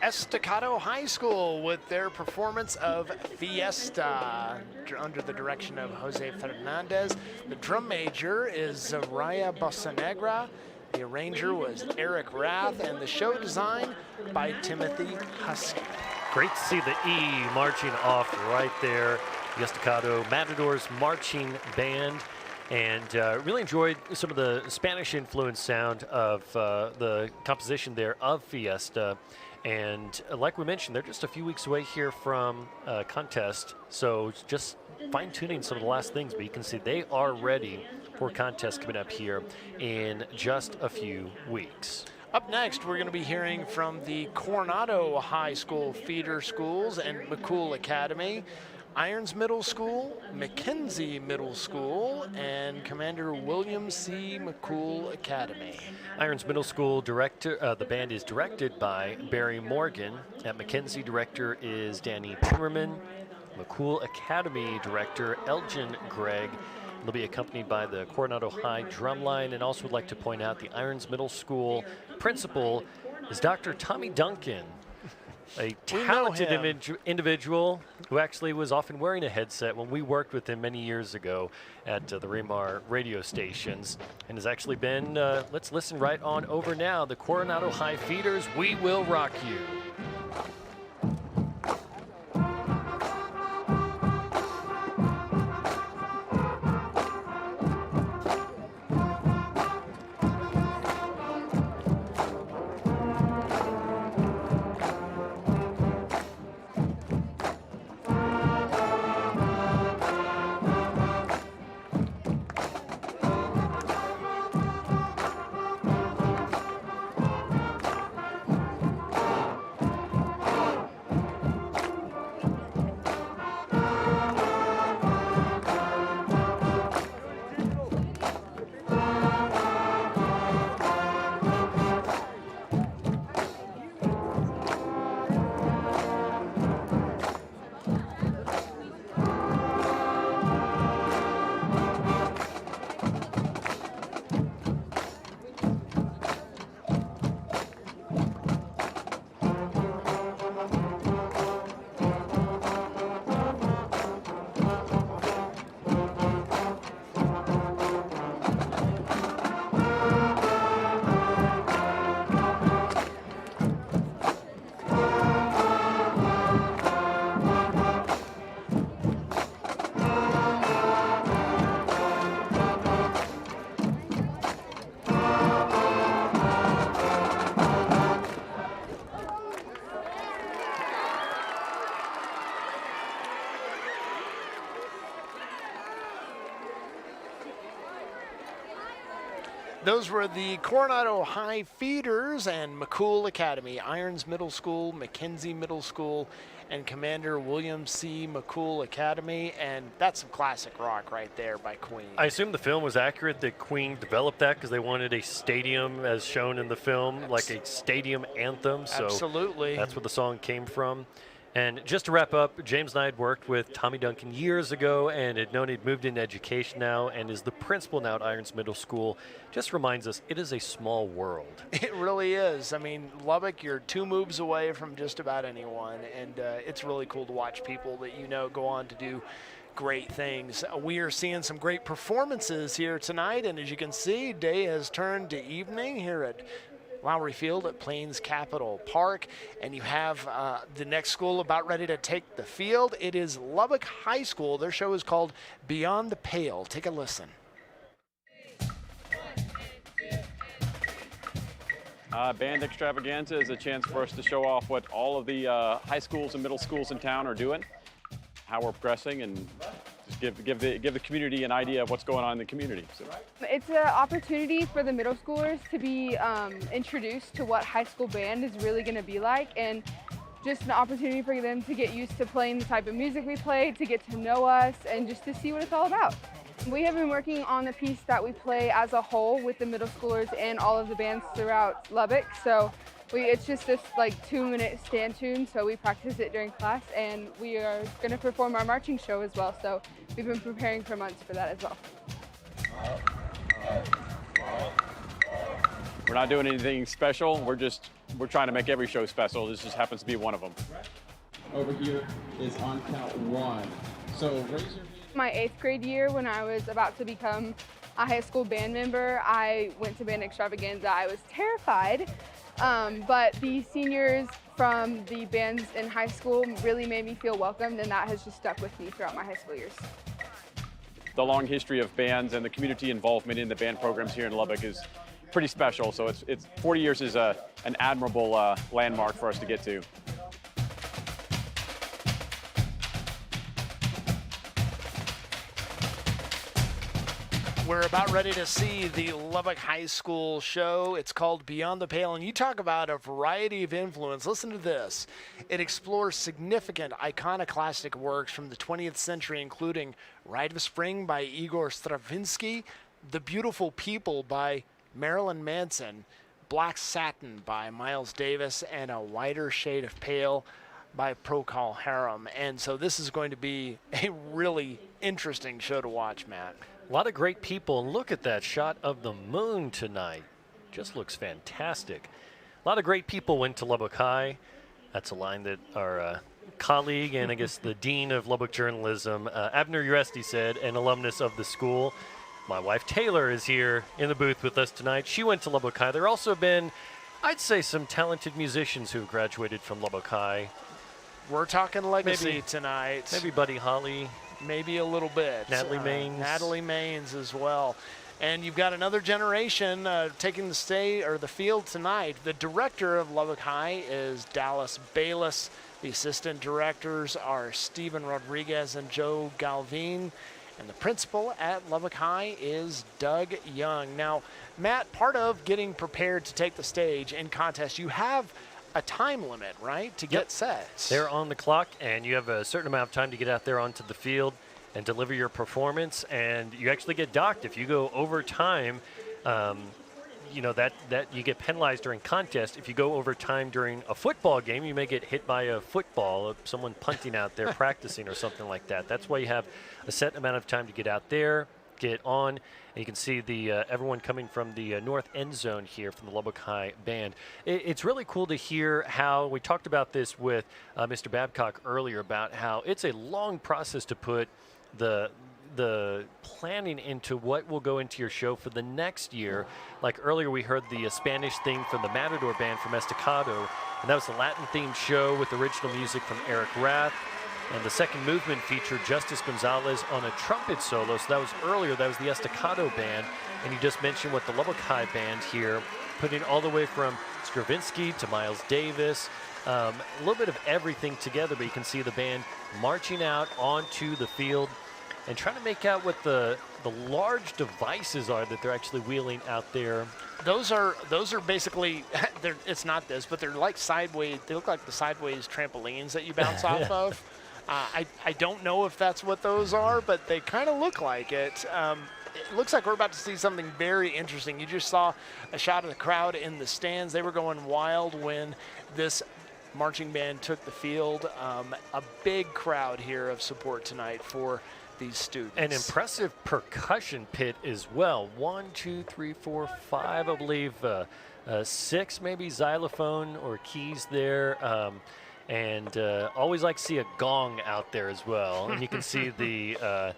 Estacado High School with their performance of Fiesta under the direction of Jose Fernandez. The drum major is Zaraya Bossanegra. The arranger was Eric Rath, and the show design by Timothy Husky. Great to see the E marching off right there. The Estacado Matadors Marching Band. And really enjoyed some of the Spanish influence sound of the composition there of Fiesta. And like we mentioned, they're just a few weeks away here from contest. So just fine-tuning some of the last things, but you can see they are ready for contest coming up here in just a few weeks. Up next, we're going to be hearing from the Coronado High School feeder schools and McCool Academy, Irons Middle School, McKenzie Middle School, and Commander William C. McCool Academy. Irons Middle School director, the band is directed by Barry Morgan. At McKenzie, director is Danny Pimmerman. McCool Academy director Elgin Gregg. They'll be accompanied by the Coronado High drumline, and also would like to point out the Irons Middle School principal is Dr. Tommy Duncan, a talented individual who actually was often wearing a headset when we worked with him many years ago at the Remar radio stations, and has actually been, let's listen right on over now, the Coronado High Feeders, We Will Rock You. Those were the Coronado High Feeders and McCool Academy, Irons Middle School, McKenzie Middle School, and Commander William C. McCool Academy. And that's some classic rock right there by Queen. I assume the film was accurate that Queen developed that because they wanted a stadium, as shown in the film, like a stadium anthem. So absolutely. That's where the song came from. And just to wrap up, James and I had worked with Tommy Duncan years ago and had known he'd moved into education now and is the principal now at Irons Middle School. Just reminds us it is a small world. It really is. I mean, Lubbock, you're 2 moves away from just about anyone, and it's really cool to watch people that you know go on to do great things. We are seeing some great performances here tonight, and as you can see, day has turned to evening here at Lowry Field at Plains Capital Park, and you have the next school about ready to take the field. It is Lubbock High School. Their show is called Beyond the Pale. Take a listen. Band Extravaganza is a chance for us to show off what all of the high schools and middle schools in town are doing, how we're progressing, and just give the community an idea of what's going on in the community. So. It's an opportunity for the middle schoolers to be introduced to what high school band is really going to be like, and just an opportunity for them to get used to playing the type of music we play, to get to know us, and just to see what it's all about. We have been working on the piece that we play as a whole with the middle schoolers and all of the bands throughout Lubbock. So it's just this like 2-minute stand tune, so we practice it during class, and we are going to perform our marching show as well. So we've been preparing for months for that as well. We're not doing anything special. We're trying to make every show special. This just happens to be one of them. Over here is on count 1. So raise your hand. My 8th grade year, when I was about to become a high school band member, I went to Band Extravaganza. I was terrified, but the seniors from the bands in high school really made me feel welcomed, and that has just stuck with me throughout my high school years. The long history of bands and the community involvement in the band programs here in Lubbock is pretty special. So it's 40 years is an admirable landmark for us to get to. We're about ready to see the Lubbock High School show. It's called Beyond the Pale, and you talk about a variety of influence. Listen to this. It explores significant iconoclastic works from the 20th century, including Rite of Spring by Igor Stravinsky, The Beautiful People by Marilyn Manson, Black Satin by Miles Davis, and A Whiter Shade of Pale by Procol Harum. And so this is going to be a really interesting show to watch, Matt. A lot of great people, and look at that shot of the moon tonight. Just looks fantastic. A lot of great people went to Lubbock High. That's a line that our colleague and I guess the dean of Lubbock journalism, Abner Uresti, said, an alumnus of the school. My wife Taylor is here in the booth with us tonight. She went to Lubbock High. There have also been, I'd say, some talented musicians who graduated from Lubbock High. We're talking legacy tonight. Maybe Buddy Holly. Maybe a little bit. Natalie Maines. Natalie Maines as well. And you've got another generation taking the stage or the field tonight. The director of Lubbock High is Dallas Bayless. The assistant directors are Stephen Rodriguez and Joe Galvin. And the principal at Lubbock High is Doug Young. Now, Matt, part of getting prepared to take the stage in contest, you have a time limit, right, to get set. They're on the clock, and you have a certain amount of time to get out there onto the field and deliver your performance, and you actually get docked. If you go over time, you know, that you get penalized during contest. If you go over time during a football game, you may get hit by a football, someone punting out there practicing or something like that. That's why you have a set amount of time to get out there, get on. And you can see the everyone coming from the north end zone here from the Lubbock High Band. It's really cool to hear how we talked about this with Mr. Babcock earlier about how it's a long process to put the planning into what will go into your show for the next year. Like earlier we heard the Spanish theme from the Matador Band from Estacado, and that was the Latin themed show with original music from Eric Rath. And the second movement featured Justice Gonzalez on a trumpet solo. So that was earlier, that was the Estacado Band. And you just mentioned what the Lubbock High Band here, putting all the way from Stravinsky to Miles Davis, a little bit of everything together, but you can see the band marching out onto the field. and trying to make out what the large devices are that they're actually wheeling out there. Those are basically, it's not this, but they're like sideways. They look like the sideways trampolines that you bounce off of. I don't know if that's what those are, but they kind of look like it. It looks like we're about to see something very interesting. You just saw a shot of the crowd in the stands. They were going wild when this marching band took the field. A big crowd here of support tonight for these students. An impressive percussion pit as well. 1, 2, 3, 4, 5, I believe, 6 maybe xylophone or keys there. And always like to see a gong out there as well. And you can see the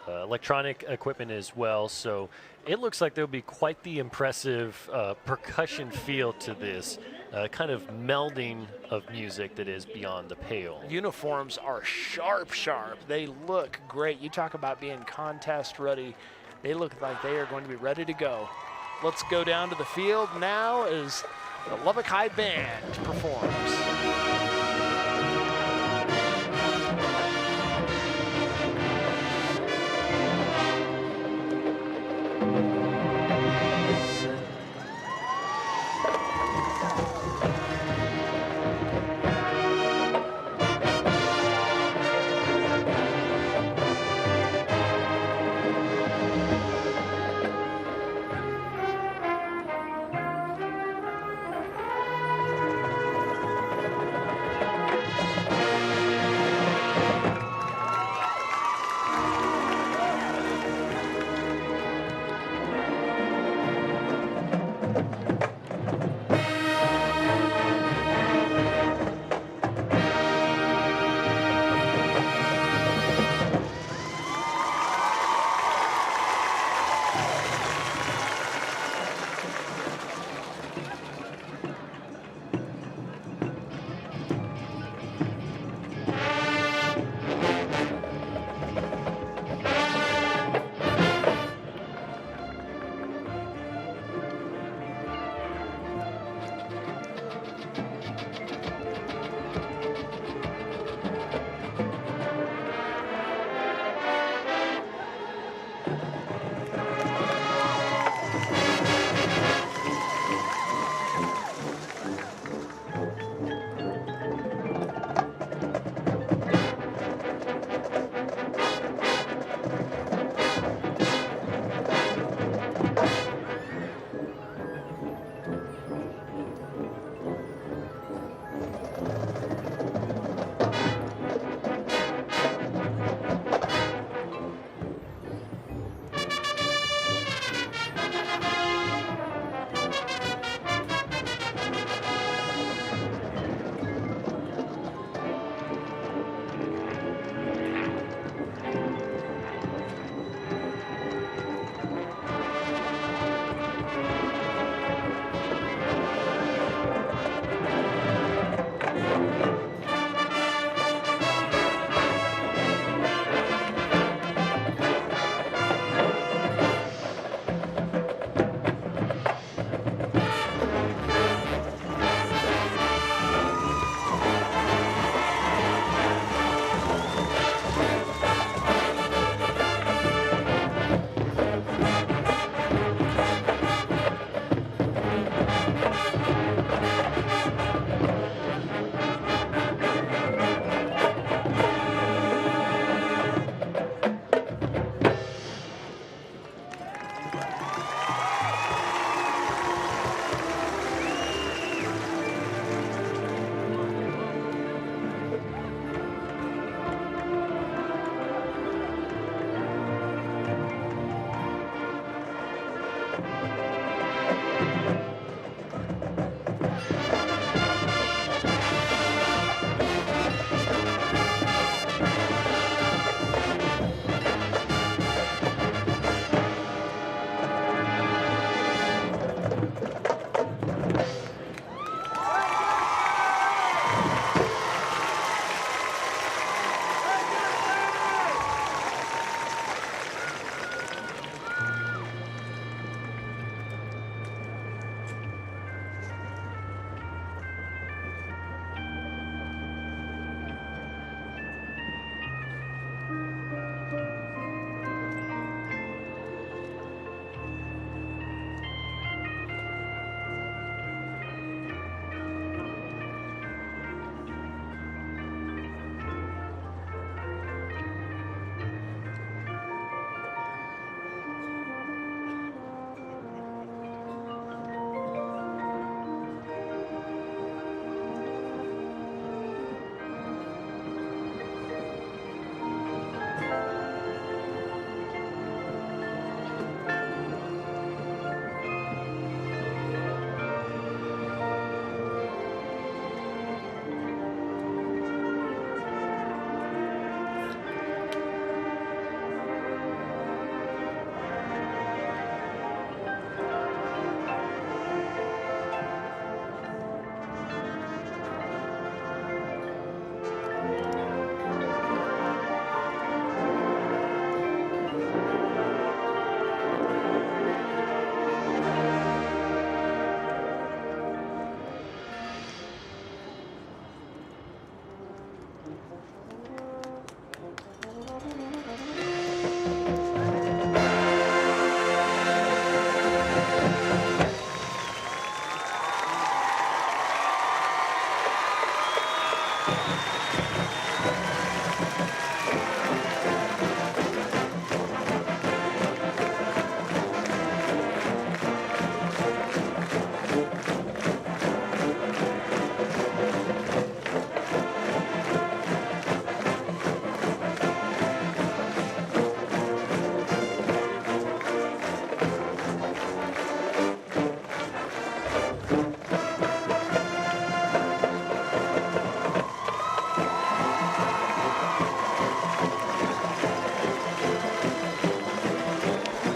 electronic equipment as well. So it looks like there'll be quite the impressive percussion feel to this kind of melding of music that is beyond the pale. Uniforms are sharp. They look great. You talk about being contest ready. They look like they are going to be ready to go. Let's go down to the field now as the Lubbock High Band performs.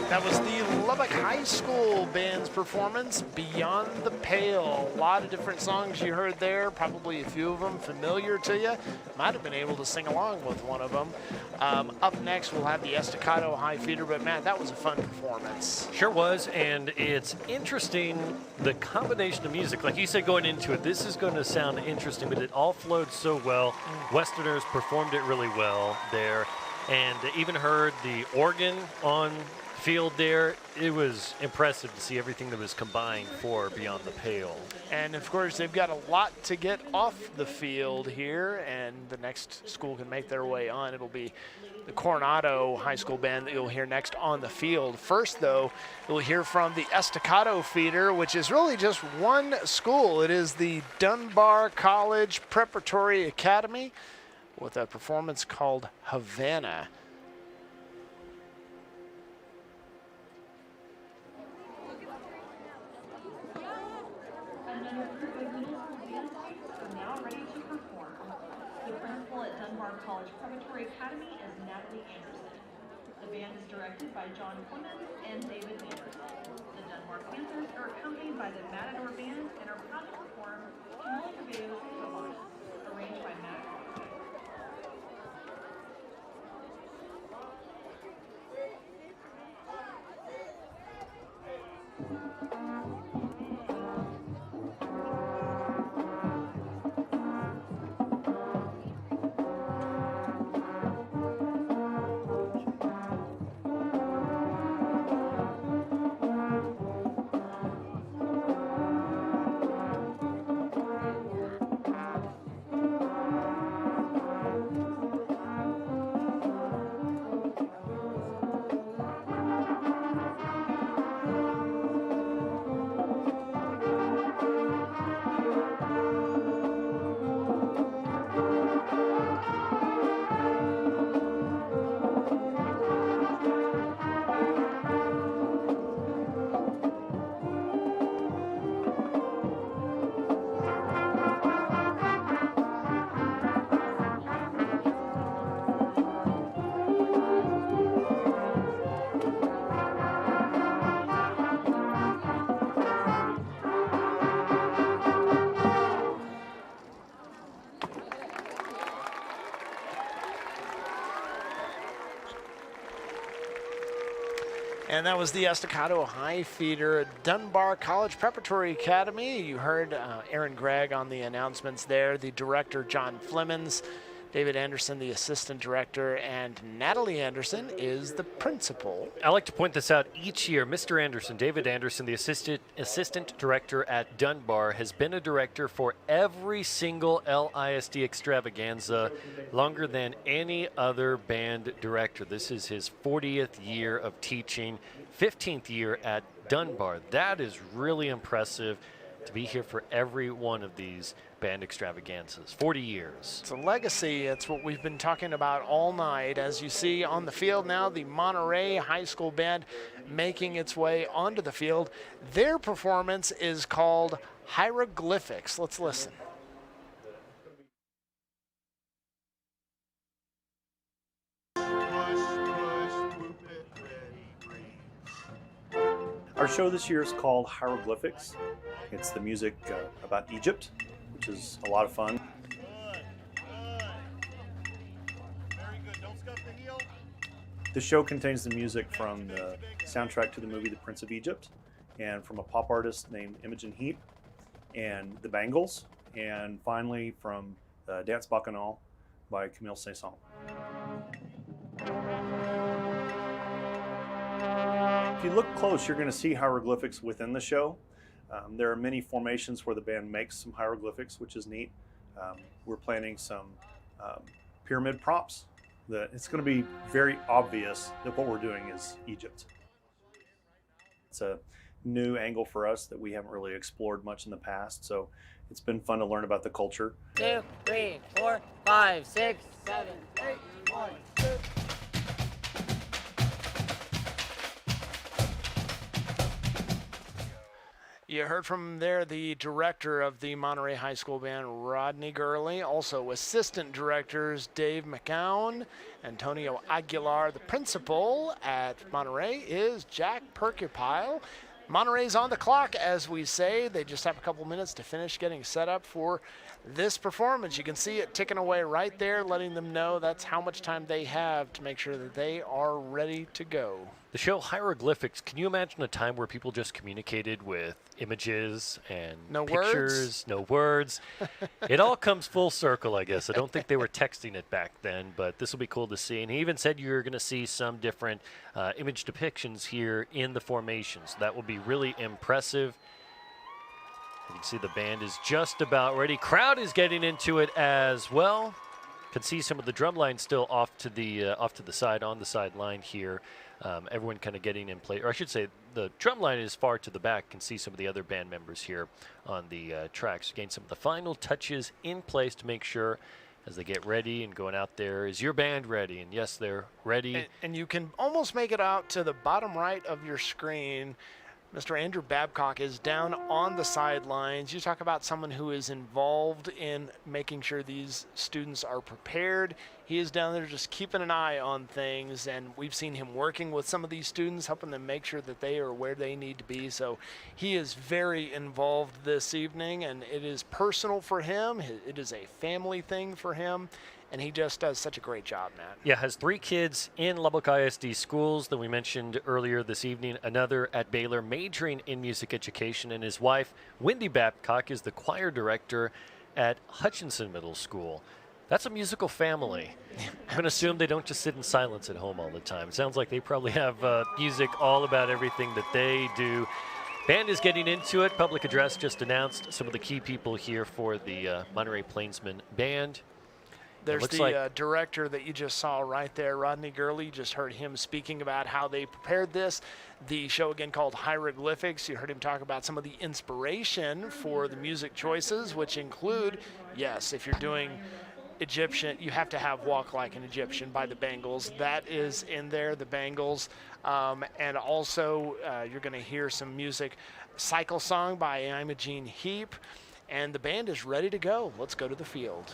That was the Lubbock High School band's performance, Beyond the Pale. A lot of different songs you heard there, probably a few of them familiar to you. Might have been able to sing along with one of them. Up next, we'll have the Estacado High Feeder, but Matt, that was a fun performance. Sure was, and it's interesting, the combination of music. Like you said going into it, this is going to sound interesting, but it all flowed so well. Westerners performed it really well there, and even heard the organ on field there. It was impressive to see everything that was combined for Beyond the Pale. And of course, they've got a lot to get off the field here, and the next school can make their way on. It'll be the Coronado High School band that you'll hear next on the field. First, though, you'll hear from the Estacado Feeder, which is really just one school. It is the Dunbar College Preparatory Academy with a performance called Havana. Another group of middle school band students are now ready to perform. The principal at Dunbar College Preparatory Academy is Natalie Anderson. The band is directed by John Clemens and David Anderson. The Dunbar Panthers are accompanied by the Matador Band and are proud to perform Camila Cabello's Havana, arranged by Matt Ernst. And that was the Estacado High Feeder at Dunbar College Preparatory Academy. You heard Aaron Gregg on the announcements there, the director, John Flemons, David Anderson, the assistant director, and Natalie Anderson is the principal. I like to point this out each year. Mr. Anderson, David Anderson, the assistant director at Dunbar, has been a director for every single LISD extravaganza longer than any other band director. This is his 40th year of teaching, 15th year at Dunbar. That is really impressive to be here for every one of these band extravaganzas. 40 years. It's a legacy. It's what we've been talking about all night. As you see on the field now, the Monterey High School band making its way onto the field. Their performance is called Hieroglyphics. Let's listen. Our show this year is called Hieroglyphics. It's the music about Egypt, which is a lot of fun. The show contains the music from the soundtrack to the movie The Prince of Egypt, and from a pop artist named Imogen Heap, and The Bangles, and finally from Dance Bacchanal by Camille Saint-Saëns. If you look close, you're going to see hieroglyphics within the show. There are many formations where the band makes some hieroglyphics, which is neat. We're planning some pyramid props. It's going to be very obvious that what we're doing is Egypt. It's a new angle for us that we haven't really explored much in the past, so it's been fun to learn about the culture. 2, 3, 4, 5, 6, 7, 8, 1, 2. You heard from there the director of the Monterey High School Band, Rodney Gurley. Also assistant directors Dave McCown, Antonio Aguilar. The principal at Monterey is Jack Percupile. Monterey's on the clock, as we say. They just have a couple minutes to finish getting set up for this performance. You can see it ticking away right there, letting them know that's how much time they have to make sure that they are ready to go. The show Hieroglyphics, can you imagine a time where people just communicated with images and no pictures, words? No words? It all comes full circle, I guess. I don't think they were texting it back then, but this will be cool to see. And he even said you're going to see some different image depictions here in the formation. So that will be really impressive. You can see the band is just about ready. Crowd is getting into it as well. Can see some of the drum line still off to the side, on the sideline here. Everyone kind of getting in place, or I should say the drum line is far to the back. Can see some of the other band members here on the tracks. Again, some of the final touches in place to make sure as they get ready and going out there. Is your band ready? And yes, they're ready. And you can almost make it out to the bottom right of your screen. Mr. Andrew Babcock is down on the sidelines. You talk about someone who is involved in making sure these students are prepared. He is down there just keeping an eye on things, and we've seen him working with some of these students, helping them make sure that they are where they need to be. So he is very involved this evening, and it is personal for him. It is a family thing for him. And he just does such a great job, Matt. Yeah, has 3 kids in Lubbock ISD schools that we mentioned earlier this evening. Another at Baylor, majoring in music education. And his wife, Wendy Babcock, is the choir director at Hutchinson Middle School. That's a musical family. I'm going to assume they don't just sit in silence at home all the time. It sounds like they probably have music all about everything that they do. Band is getting into it. Public address just announced some of the key people here for the Monterey Plainsman Band. There's the director that you just saw right there, Rodney Gurley. You just heard him speaking about how they prepared this. The show, again, called Hieroglyphics. You heard him talk about some of the inspiration for the music choices, which include, yes, if you're doing Egyptian, you have to have Walk Like an Egyptian by the Bangles. That is in there, the Bangles. And also, you're going to hear some music, Cycle Song by Imogene Heap. And the band is ready to go. Let's go to the field.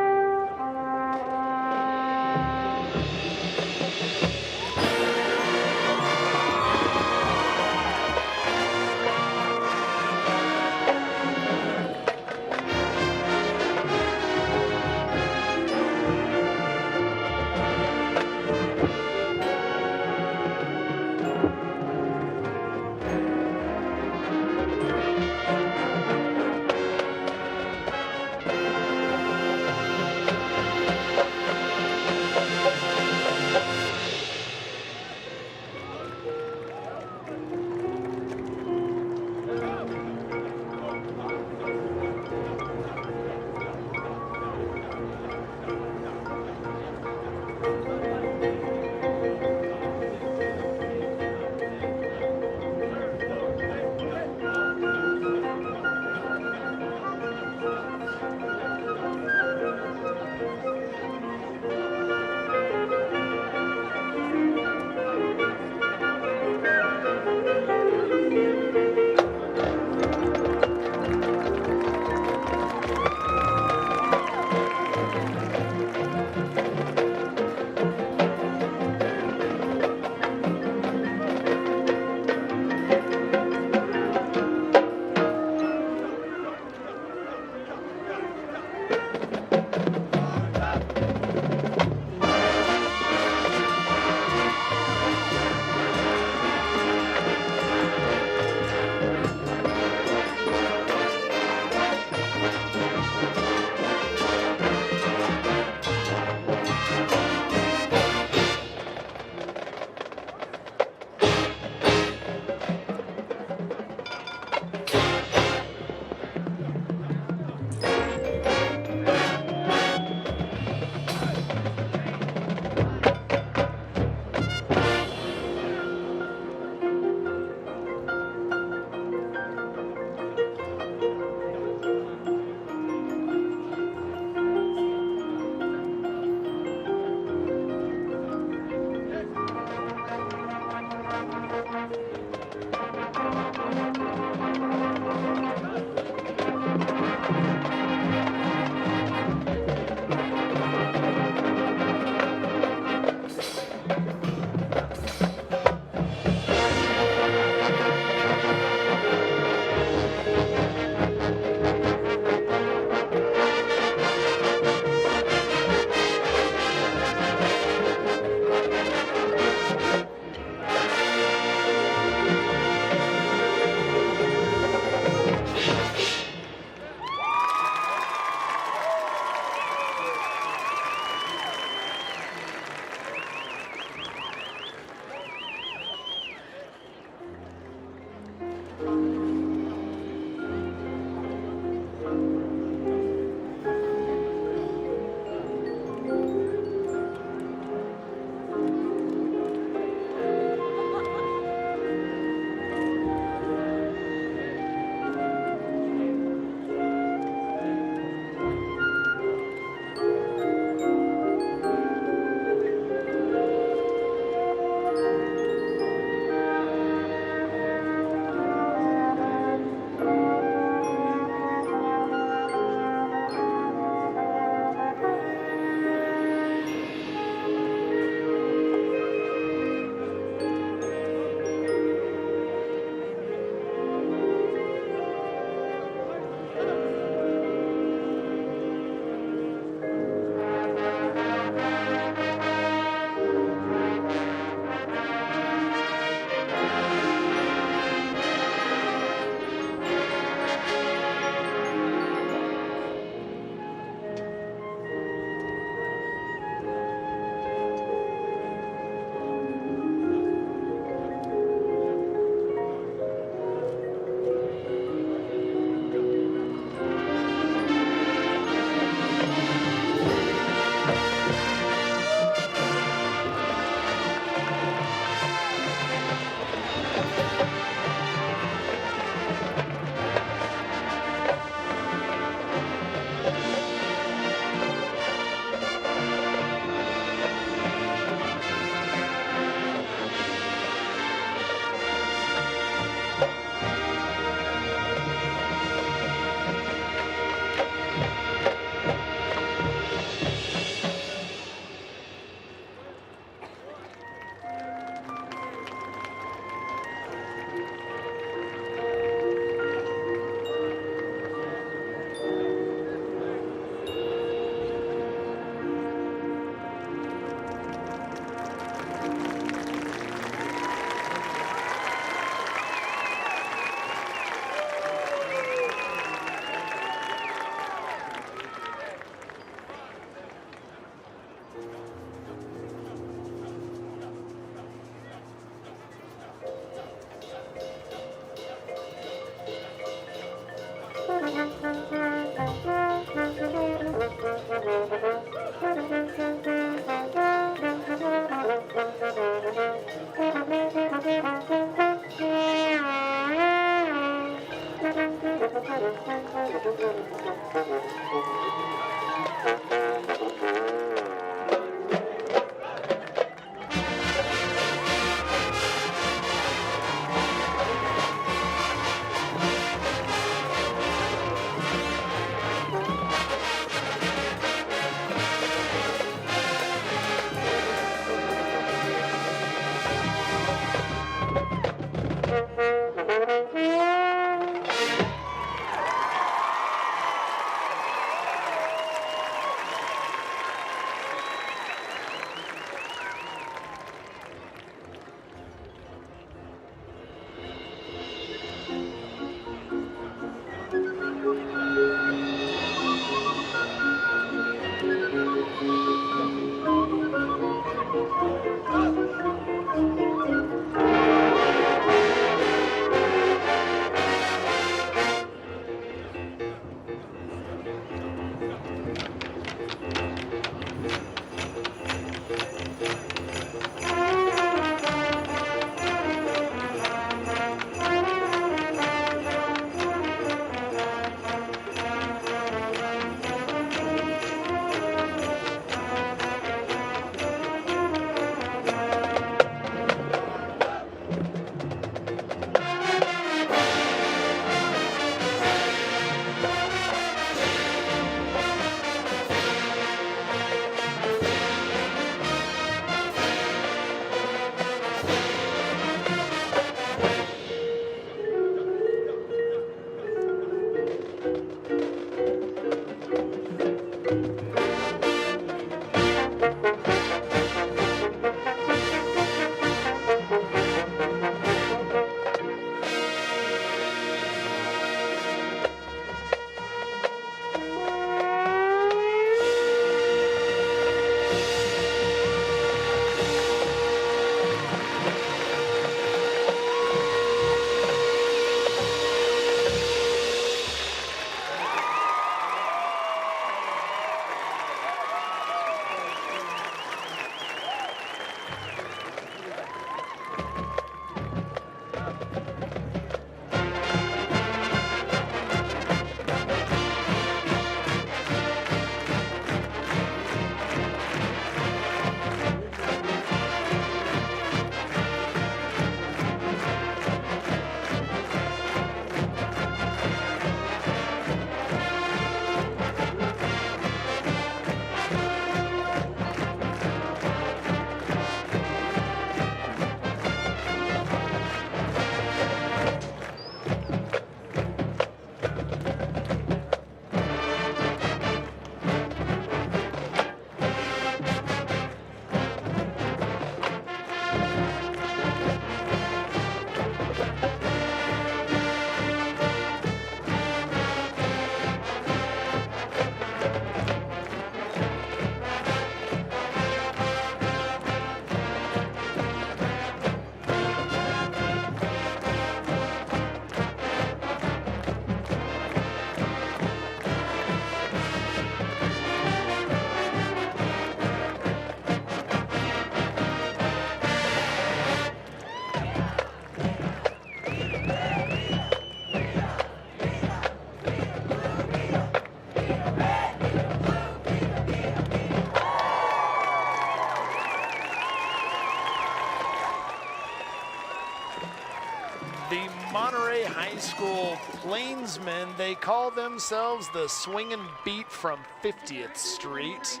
Monterey High School Plainsmen. They call themselves the Swingin' Beat from 50th Street.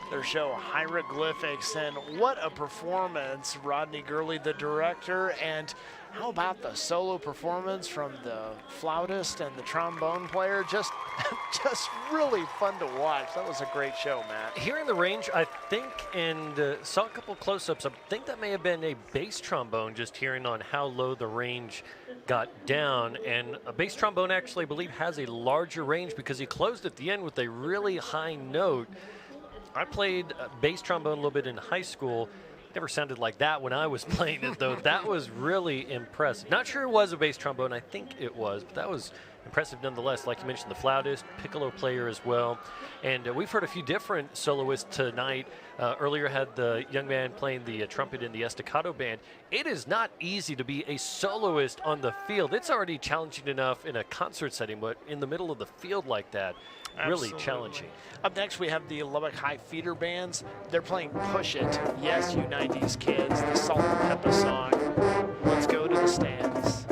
Their show Hieroglyphics, and what a performance. Rodney Gurley, the director, and how about the solo performance from the flautist and the trombone player? Just really fun to watch. That was a great show, Matt. Hearing the range, I think, and saw a couple close-ups, I think that may have been a bass trombone, just hearing on how low the range got down. And a bass trombone actually, I believe, has a larger range because he closed at the end with a really high note. I played bass trombone a little bit in high school. Never sounded like that when I was playing it, though. That was really impressive. Not sure it was a bass trombone. I think it was, but that was impressive nonetheless. Like you mentioned, the flautist, piccolo player as well. And we've heard a few different soloists tonight. Earlier had the young man playing the trumpet in the Estacado Band. It is not easy to be a soloist on the field. It's already challenging enough in a concert setting, but in the middle of the field like that, really Absolutely. challenging. Up next, we have the Lubbock High Feeder Bands. They're playing Push It. Yes, you 90s kids, the Salt and Pepper song. Let's go to the stands.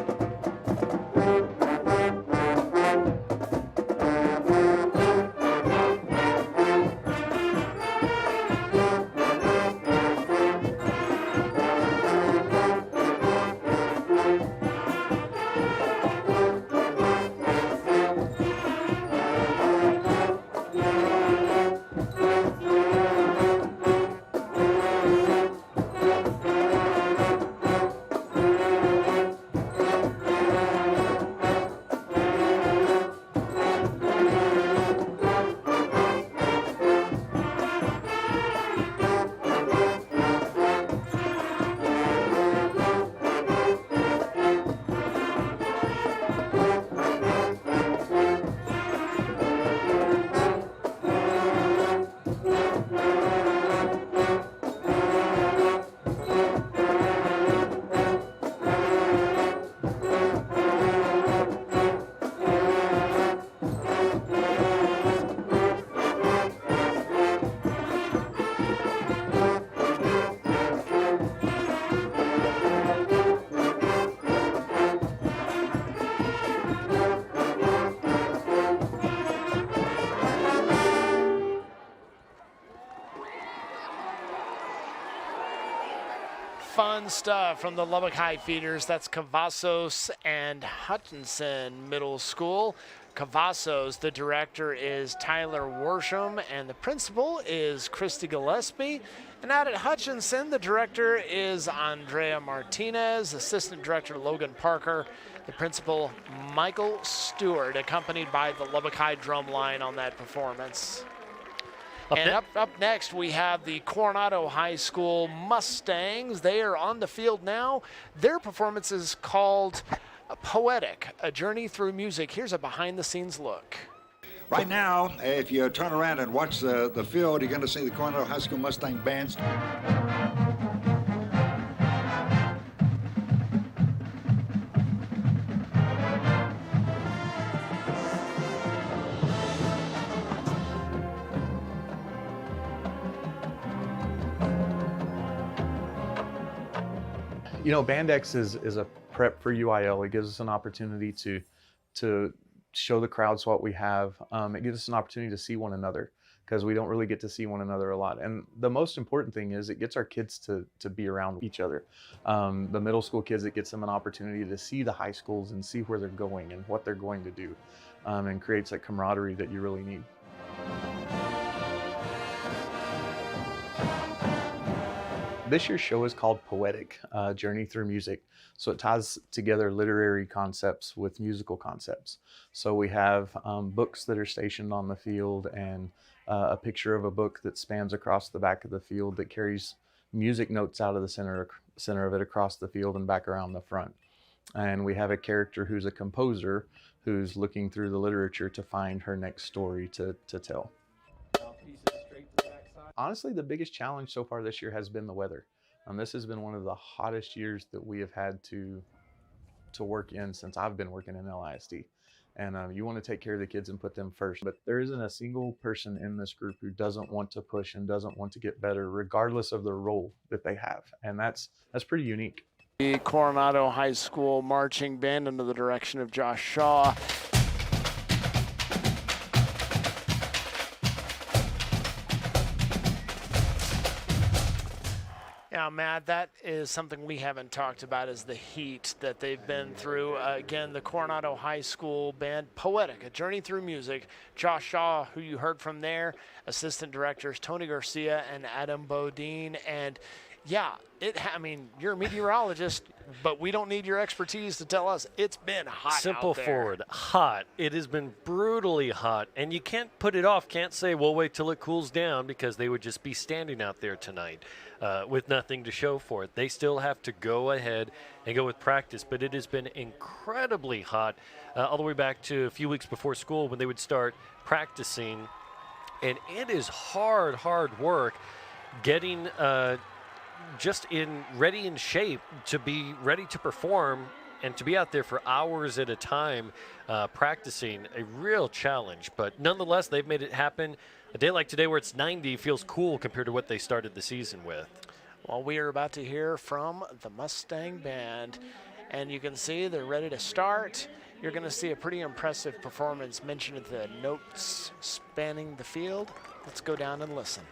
Fun stuff from the Lubbock High Feeders. That's Cavazos and Hutchinson Middle School. Cavazos, the director is Tyler Worsham, and the principal is Christy Gillespie. And out at Hutchinson, the director is Andrea Martinez, assistant director Logan Parker, the principal Michael Stewart, accompanied by the Lubbock High drum line on that performance. Up next, we have the Coronado High School Mustangs. They are on the field now. Their performance is called Poetic, A Journey Through Music. Here's a behind-the-scenes look. Right now, if you turn around and watch the field, you're going to see the Coronado High School Mustang Bands. You know, Bandex is a prep for UIL. It gives us an opportunity to show the crowds what we have. It gives us an opportunity to see one another, because we don't really get to see one another a lot. And the most important thing is it gets our kids to be around each other. The middle school kids, it gets them an opportunity to see the high schools and see where they're going and what they're going to do, and creates that camaraderie that you really need. This year's show is called Poetic, Journey Through Music. So it ties together literary concepts with musical concepts. So we have books that are stationed on the field, and a picture of a book that spans across the back of the field that carries music notes out of the center of it across the field and back around the front. And we have a character who's a composer who's looking through the literature to find her next story to tell. Honestly, the biggest challenge so far this year has been the weather. This has been one of the hottest years that we have had to work in since I've been working in LISD. And you want to take care of the kids and put them first. But there isn't a single person in this group who doesn't want to push and doesn't want to get better, regardless of the role that they have. And that's pretty unique. The Coronado High School marching band under the direction of Josh Shaw. Now, Matt, that is something we haven't talked about, is the heat that they've been through. Again, the Coronado High School band, Poetic, A Journey Through Music. Josh Shaw, who you heard from there, assistant directors Tony Garcia and Adam Bodine. And yeah, I mean, you're a meteorologist, but we don't need your expertise to tell us it's been hot Simple out there. forward, hot. It has been brutally hot, and you can't put it off. Can't say, we'll wait till it cools down, because they would just be standing out there tonight with nothing to show for it. They still have to go ahead and go with practice, but it has been incredibly hot all the way back to a few weeks before school when they would start practicing, and it is hard work getting just ready in shape to be ready to perform and to be out there for hours at a time practicing. A real challenge, but nonetheless, they've made it happen. A day like today where it's 90 feels cool compared to what they started the season with. Well, we are about to hear from the Mustang Band, and you can see they're ready to start. You're going to see a pretty impressive performance mentioned at the notes spanning the field. Let's go down and listen.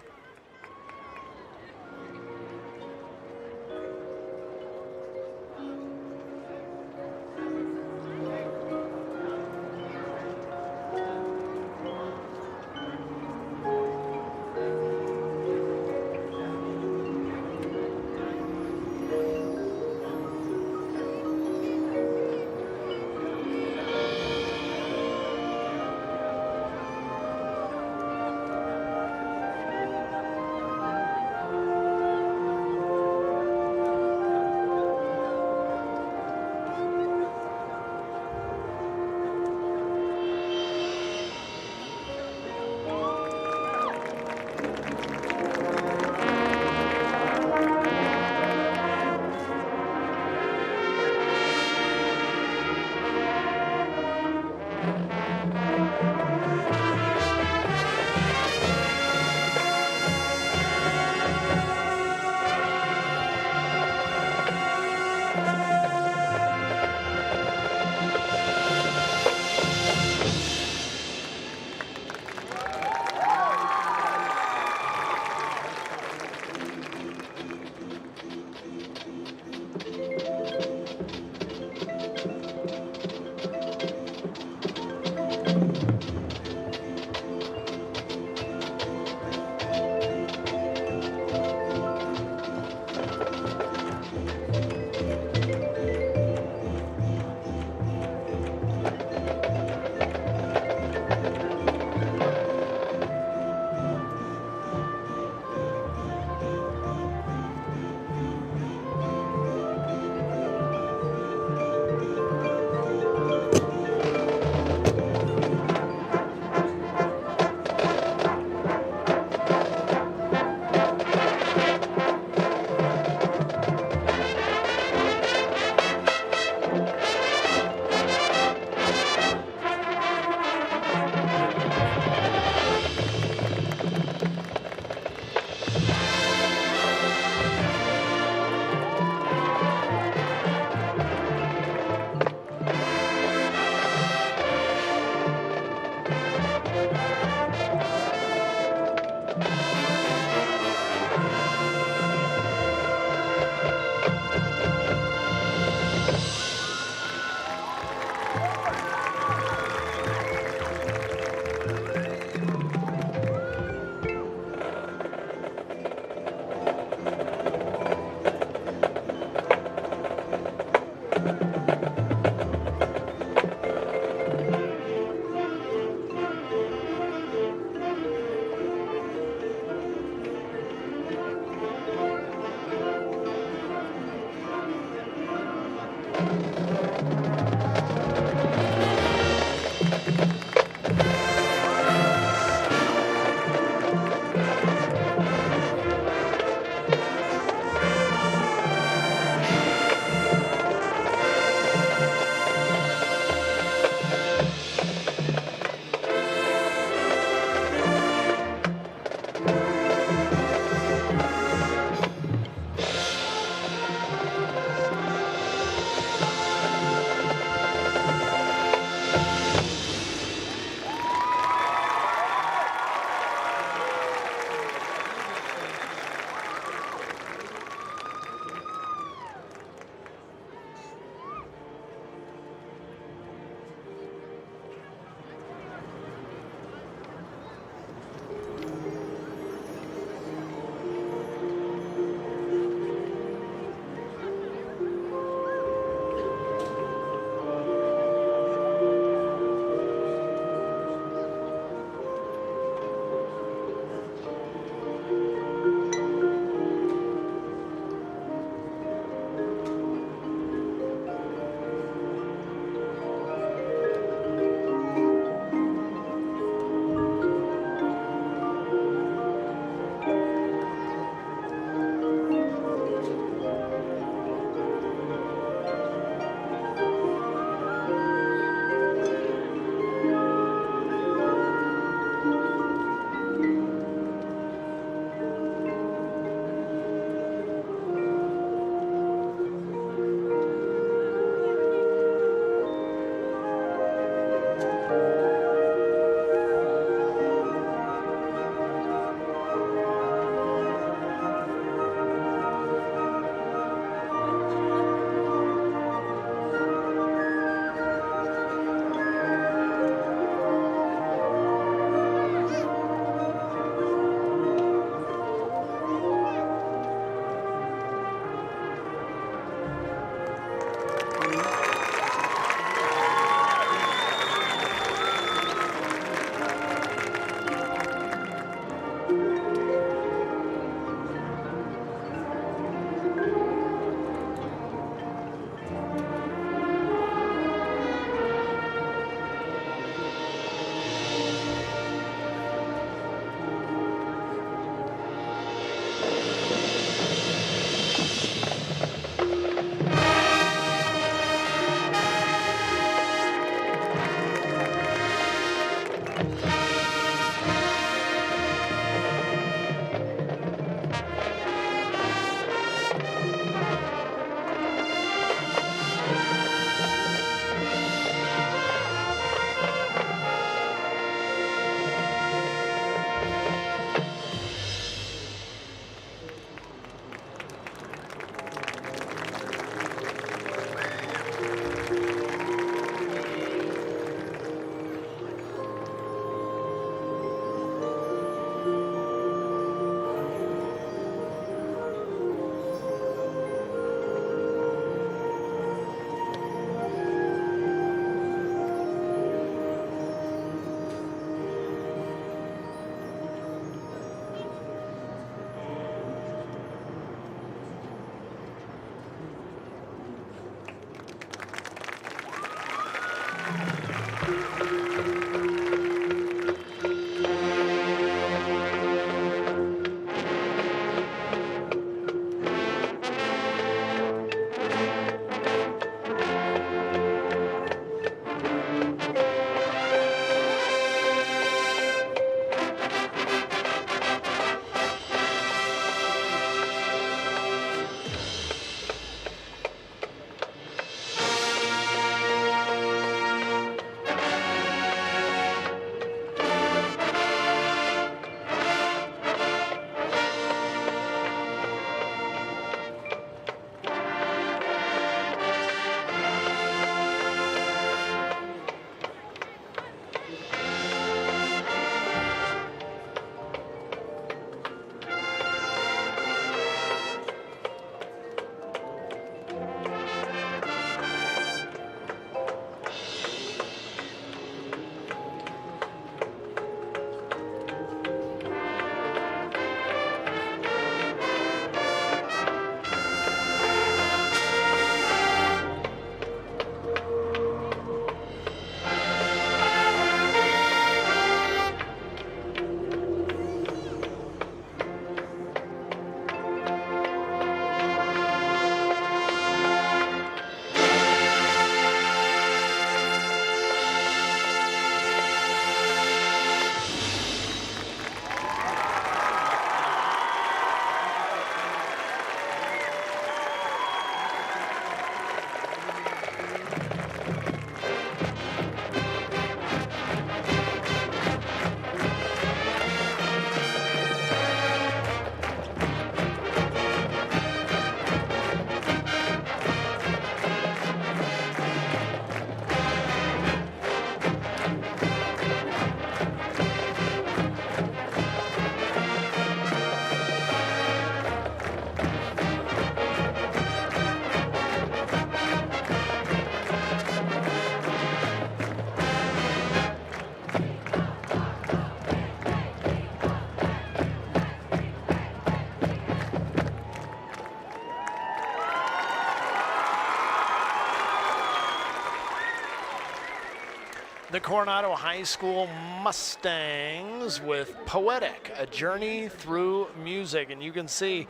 The Coronado High School Mustangs with Poetic, a journey through music. And you can see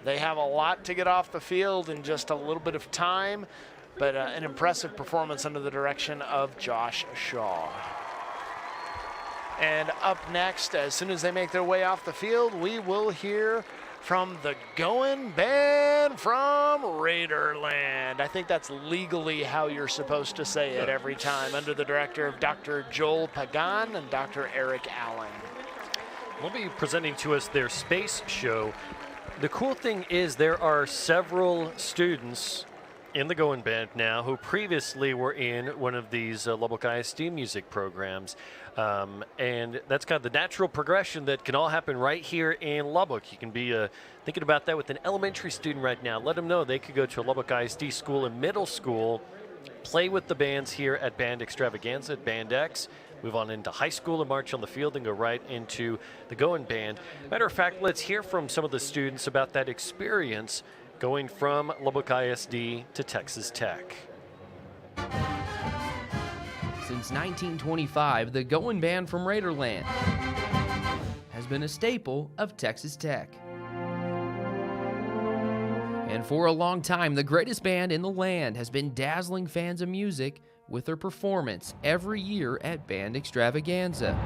they have a lot to get off the field in just a little bit of time, but an impressive performance under the direction of Josh Shaw. And up next, as soon as they make their way off the field, we will hear from the Goen Band from Raiderland. I think that's legally how you're supposed to say it every time, under the director of Dr. Joel Pagan and Dr. Eric Allen. They'll be presenting to us their space show. The cool thing is there are several students in the Goen Band now who previously were in one of these Lubbock ISD music programs. And that's kind of the natural progression that can all happen right here in Lubbock. You can be thinking about that with an elementary student right now. Let them know they could go to a Lubbock ISD school in middle school, play with the bands here at Band Extravaganza at Band X, move on into high school and march on the field and go right into the Goen Band. Matter of fact, let's hear from some of the students about that experience going from Lubbock ISD to Texas Tech. Since 1925, the Goin Band from Raiderland has been a staple of Texas Tech. And for a long time, the greatest band in the land has been dazzling fans of music with their performance every year at Band Extravaganza.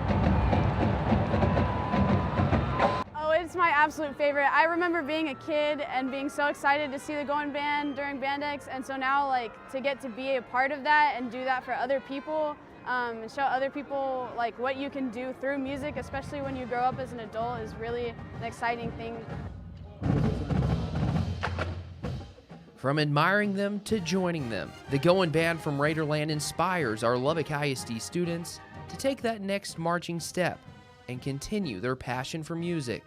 It's my absolute favorite. I remember being a kid and being so excited to see the Goin Band during Band X, and so now like to get to be a part of that and do that for other people, and show other people like what you can do through music, especially when you grow up as an adult, is really an exciting thing. From admiring them to joining them, the Goin Band from Raiderland inspires our Lubbock ISD students to take that next marching step and continue their passion for music.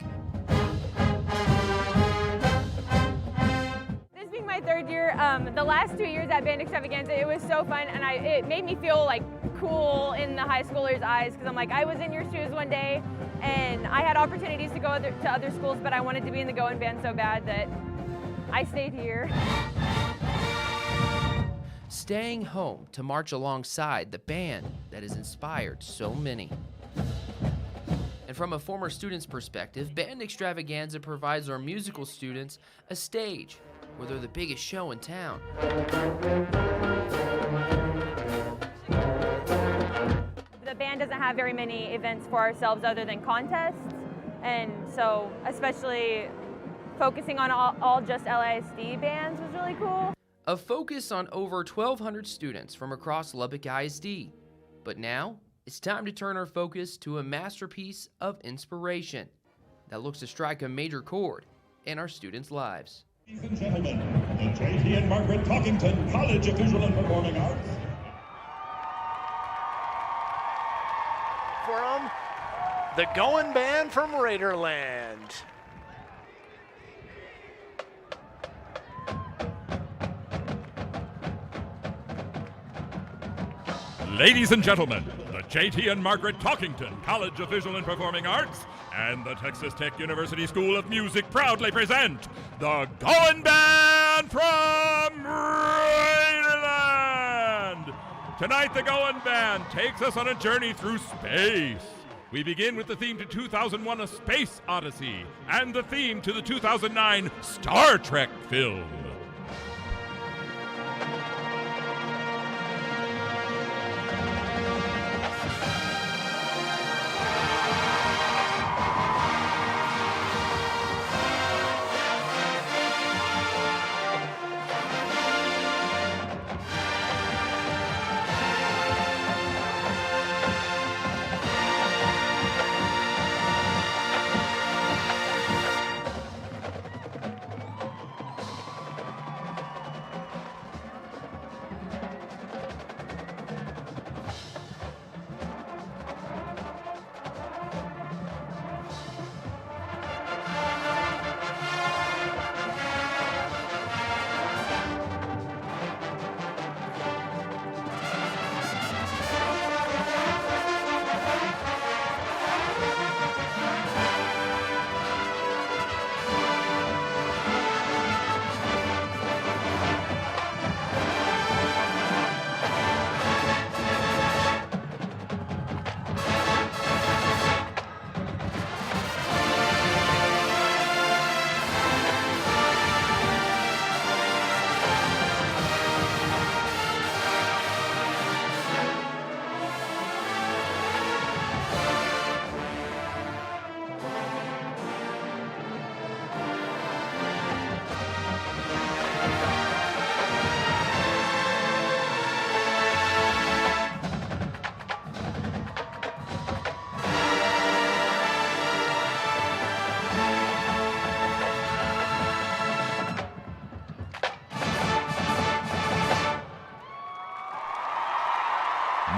This being my third year, the last 2 years at Band Extravaganza, it was so fun, and it made me feel like cool in the high schoolers' eyes, because I'm like, I was in your shoes one day, and I had opportunities to go to other schools, but I wanted to be in the Goin Band so bad that I stayed here. Staying home to march alongside the band that has inspired so many. And from a former student's perspective, Band Extravaganza provides our musical students a stage where they're the biggest show in town. The band doesn't have very many events for ourselves other than contests, and so especially focusing on all just LISD bands was really cool. A focus on over 1,200 students from across Lubbock ISD. But now, it's time to turn our focus to a masterpiece of inspiration that looks to strike a major chord in our students' lives. Ladies and gentlemen, the J.T. and Margaret Talkington College of Visual and Performing Arts. From the Goen Band from Raiderland. Ladies and gentlemen, the J.T. and Margaret Talkington College of Visual and Performing Arts and the Texas Tech University School of Music proudly present the Goin Band from Raiderland. Tonight, the Goin Band takes us on a journey through space. We begin with the theme to 2001: A Space Odyssey and the theme to the 2009 Star Trek film.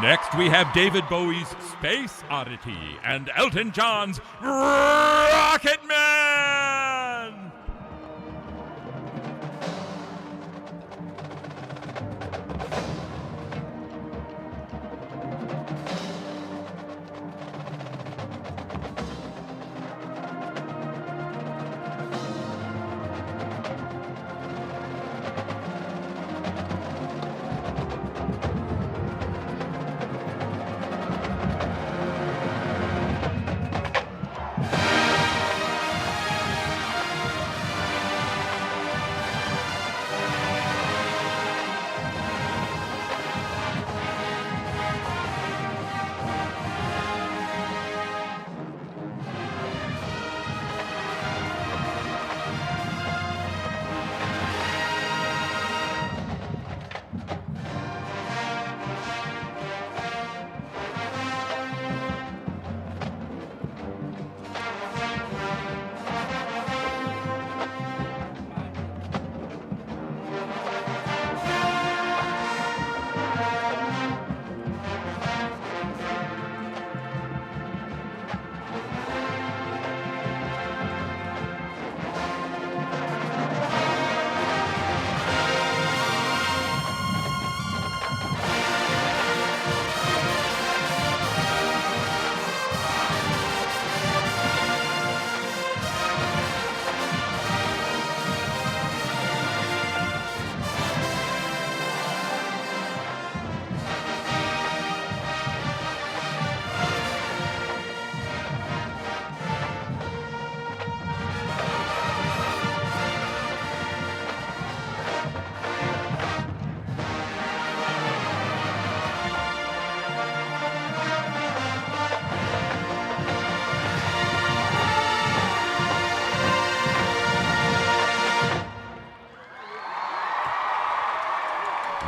Next, we have David Bowie's Space Oddity and Elton John's Rocket Man!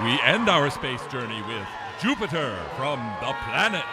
We end our space journey with Jupiter from the Planets.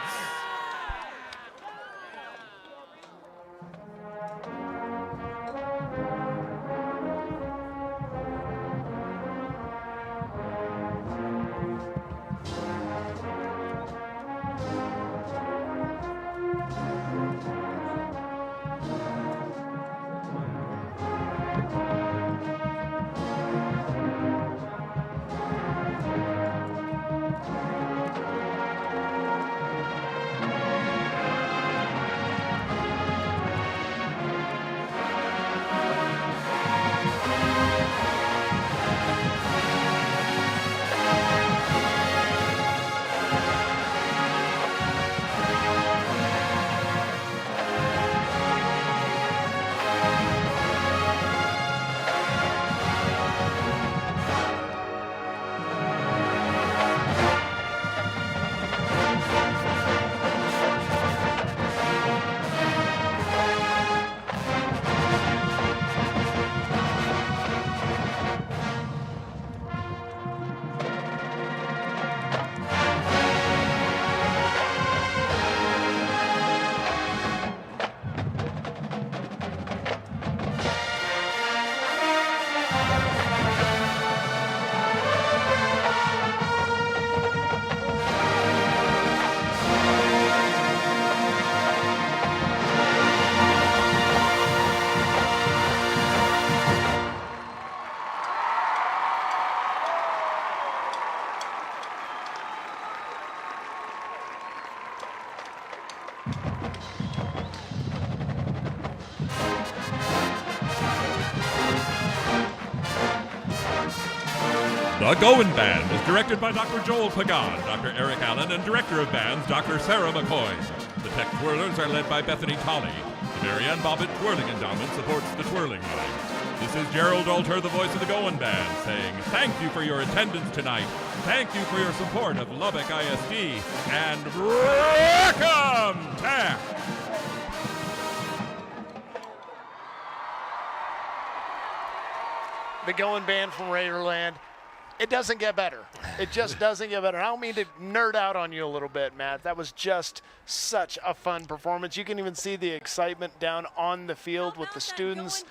The Goen Band is directed by Dr. Joel Pagan, Dr. Eric Allen, and Director of Bands, Dr. Sarah McCoy. The Tech Twirlers are led by Bethany Tolley. The Marianne Bobbitt Twirling Endowment supports the twirling line. This is Gerald Alter, the voice of the Goen Band, saying thank you for your attendance tonight. Thank you for your support of Lubbock ISD, and welcome Tech! The Goen Band from Raiderland. It doesn't get better. It just doesn't get better. I don't mean to nerd out on you a little bit, Matt. That was just such a fun performance. You can even see the excitement down on the field with the students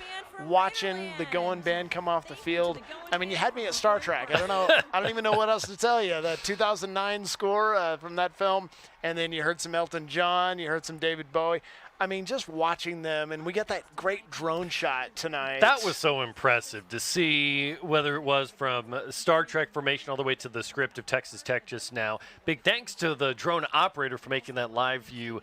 watching the Goen Band come off the field. I mean, you had me at Star Trek. I don't know. I don't even know what else to tell you. The 2009 score from that film, and then you heard some Elton John, you heard some David Bowie. I mean, just watching them, and we got that great drone shot tonight. That was so impressive to see, whether it was from Star Trek formation all the way to the script of Texas Tech just now. Big thanks to the drone operator for making that live view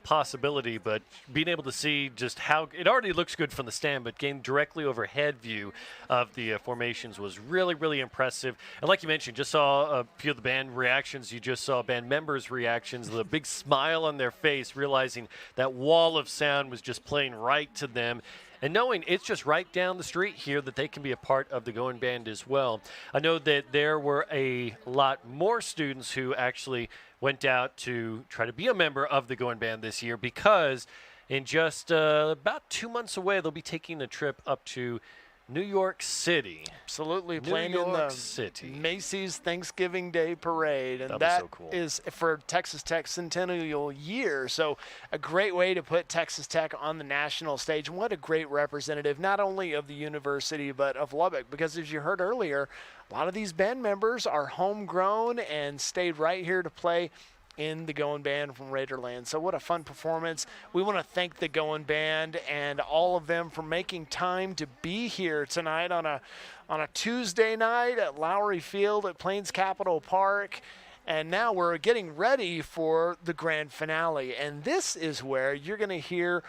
possibility, but being able to see just how it already looks good from the stand, but getting directly overhead view of the formations was really, really impressive. And like you mentioned, just saw a few of the band reactions. You just saw band members' reactions, the big smile on their face, realizing that wall of sound was just playing right to them, and knowing it's just right down the street here that they can be a part of the Goin Band as well. I know that there were a lot more students who actually went out to try to be a member of the Goin Band this year, because in just about 2 months away, they'll be taking a trip up to New York City. Absolutely, New playing in York the City. Macy's Thanksgiving Day Parade, and That'd be that so cool. is for Texas Tech centennial year. So a great way to put Texas Tech on the national stage. And what a great representative, not only of the university but of Lubbock, because as you heard earlier, a lot of these band members are homegrown and stayed right here to play in the Goen Band from Raiderland. So what a fun performance. We want to thank the Goen Band and all of them for making time to be here tonight on a Tuesday night at Lowry Field at Plains Capital Park. And now we're getting ready for the grand finale. And this is where you're going to hear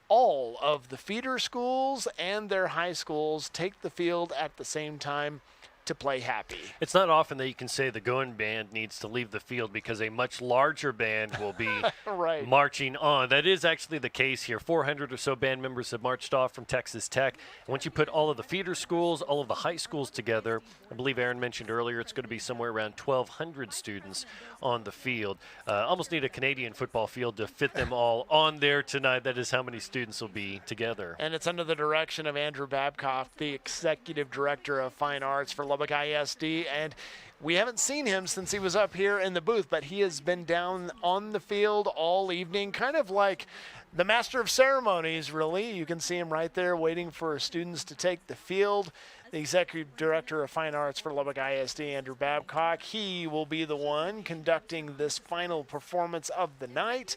all of the feeder schools and their high schools take the field at the same time to play happy. It's not often that you can say the Goin Band needs to leave the field because a much larger band will be right. marching on. That is actually the case here. 400 or so band members have marched off from Texas Tech. And once you put all of the feeder schools, all of the high schools together, I believe Aaron mentioned earlier, it's going to be somewhere around 1,200 students on the field. Almost need a Canadian football field to fit them all on there tonight. That is how many students will be together. And it's under the direction of Andrew Babcock, the Executive Director of Fine Arts for Lubbock ISD, and we haven't seen him since he was up here in the booth, but he has been down on the field all evening, kind of like the master of ceremonies, really. You can see him right there waiting for students to take the field. The Executive Director of Fine Arts for Lubbock ISD, Andrew Babcock, he will be the one conducting this final performance of the night.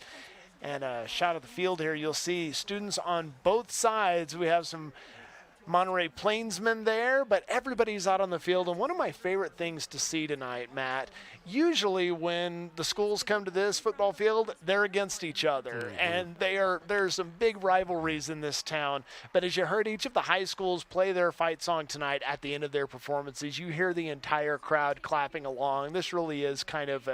And a shot of the field here, you'll see students on both sides. We have some Monterey Plainsmen there, but everybody's out on the field. And one of my favorite things to see tonight, Matt, usually when the schools come to this football field, they're against each other. And there's some big rivalries in this town. But as you heard each of the high schools play their fight song tonight at the end of their performances, you hear the entire crowd clapping along. This really is kind of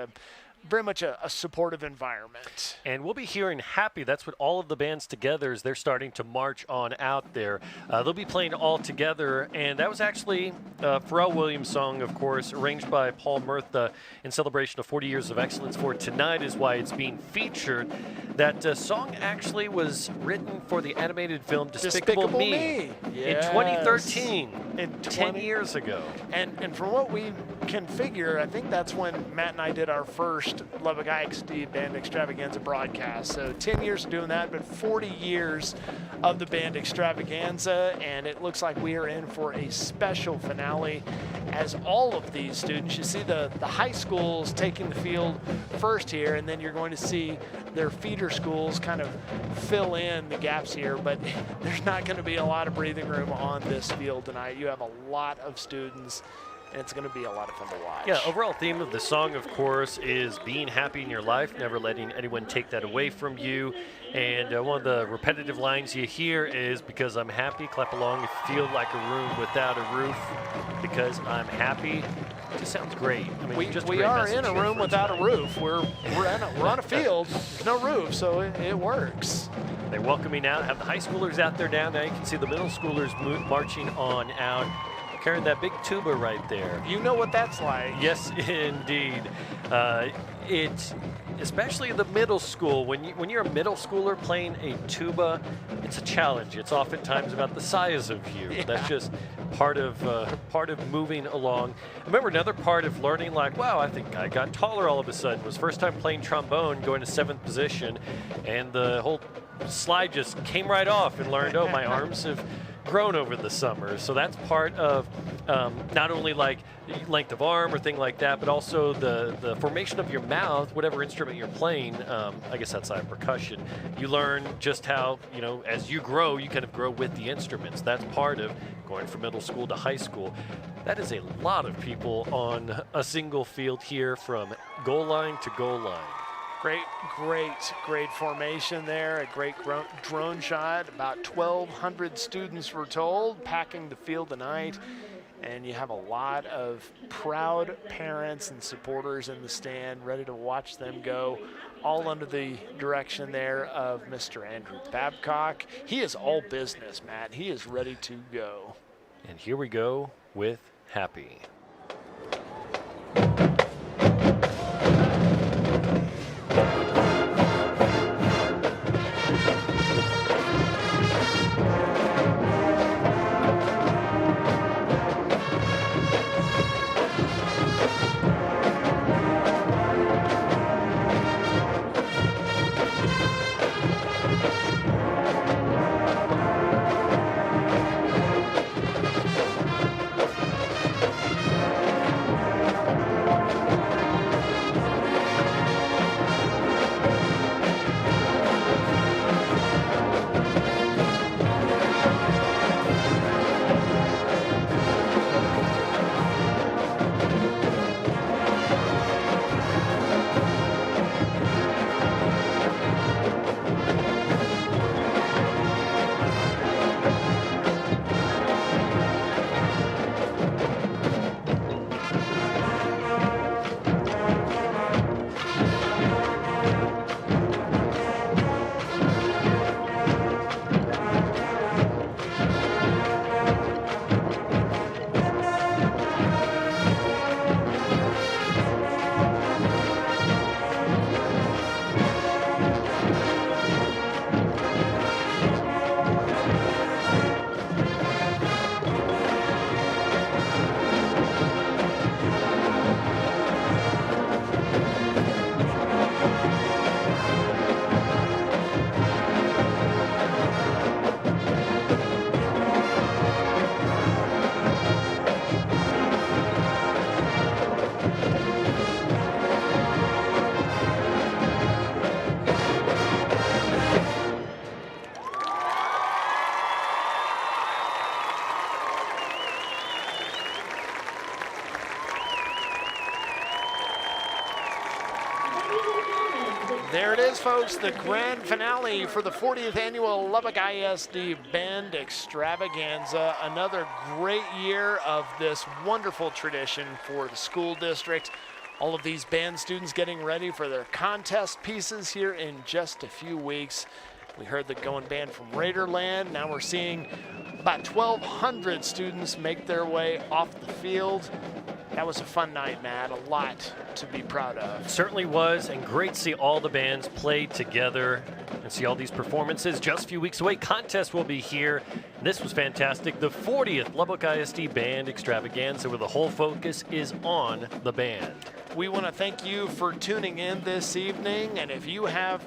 very much a supportive environment. And we'll be hearing Happy. That's what all of the bands together as they're starting to march on out there. They'll be playing all together, and that was actually a Pharrell Williams song, of course, arranged by Paul Murtha in celebration of 40 years of excellence for tonight is why it's being featured. That song actually was written for the animated film Despicable Me. Yes. In 2013, 10 years ago. And from what we can figure, I think that's when Matt and I did our first Lubbock ISD Band Extravaganza broadcast. So 10 years of doing that, but 40 years of the Band Extravaganza, and it looks like we are in for a special finale as all of these students, you see the high schools taking the field first here, and then you're going to see their feeder schools kind of fill in the gaps here, but there's not going to be a lot of breathing room on this field tonight. You have a lot of students, and it's going to be a lot of fun to watch. Yeah, overall theme of the song, of course, is being happy in your life, never letting anyone take that away from you. And one of the repetitive lines you hear is, because I'm happy, clap along if you feel like a room without a roof. Because I'm happy. It just sounds great. I mean, we are in a room without a roof. We're on a field. There's no roof, so it works. They're welcoming out, have the high schoolers out there now. Now you can see the middle schoolers marching on out. carrying that big tuba right there. You know what that's like. Yes, indeed. It's especially in the middle school. When you're a middle schooler playing a tuba, it's a challenge. It's oftentimes about the size of you. Yeah. That's just part of moving along. I remember another part of learning, like, wow, I think I got taller all of a sudden. Was first time playing trombone, going to 7th position, and the whole slide just came right off, and learned, oh, my arms have grown over the summer. So that's part of not only like length of arm or thing like that, but also the formation of your mouth, whatever instrument you're playing. I guess outside of percussion, you learn just how, as you grow, you kind of grow with the instruments. That's part of going from middle school to high school. That is a lot of people on a single field here from goal line to goal line. Great formation there. A great drone shot. About 1,200 students were told packing the field tonight. And you have a lot of proud parents and supporters in the stand ready to watch them go, all under the direction there of Mr. Andrew Babcock. He is all business, Matt. He is ready to go. And here we go with Happy. There it is, folks, the grand finale for the 40th annual Lubbock ISD Band Extravaganza. Another great year of this wonderful tradition for the school district. All of these band students getting ready for their contest pieces here in just a few weeks. We heard the Goen Band from Raiderland. Now we're seeing about 1,200 students make their way off the field. That was a fun night, Matt. A lot to be proud of. Certainly was, and great to see all the bands play together and see all these performances. Just a few weeks away, contest will be here. This was fantastic. The 40th Lubbock ISD Band Extravaganza, where the whole focus is on the band. We want to thank you for tuning in this evening, and if you have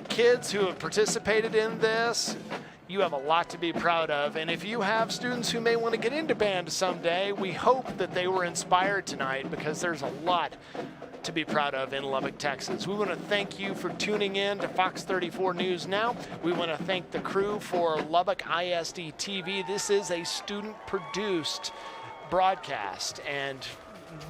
kids who have participated in this, you have a lot to be proud of. And if you have students who may want to get into band someday, we hope that they were inspired tonight, because there's a lot to be proud of in Lubbock, Texas. We want to thank you for tuning in to Fox 34 News Now. We want to thank the crew for Lubbock ISD TV. This is a student-produced broadcast, and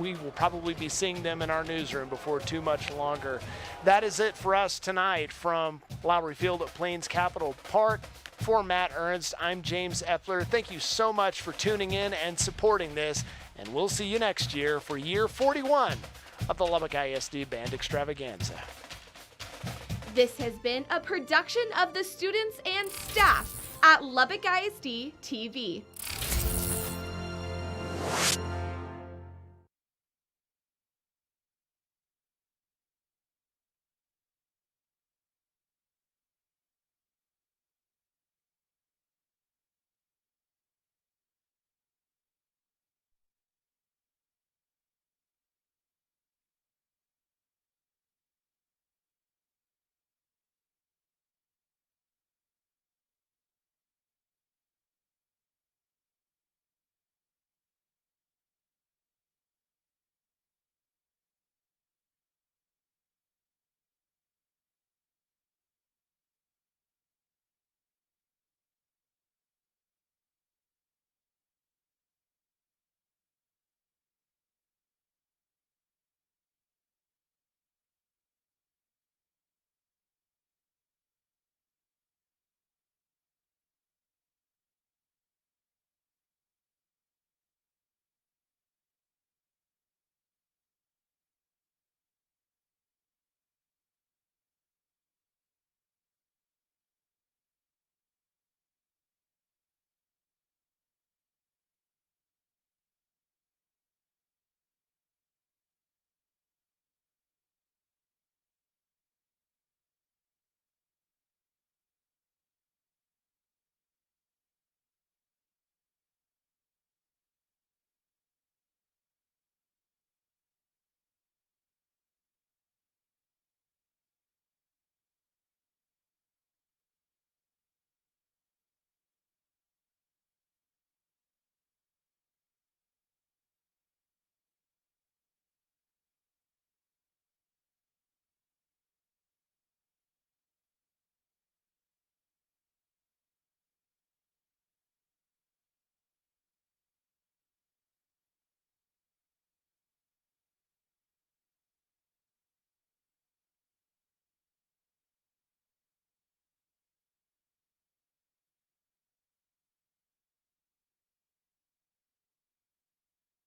we will probably be seeing them in our newsroom before too much longer. That is it for us tonight from Lowry Field at Plains Capital Park. For Matt Ernst, I'm James Eppler. Thank you so much for tuning in and supporting this, and we'll see you next year for year 41 of the Lubbock ISD Band Extravaganza. This has been a production of the students and staff at Lubbock ISD TV.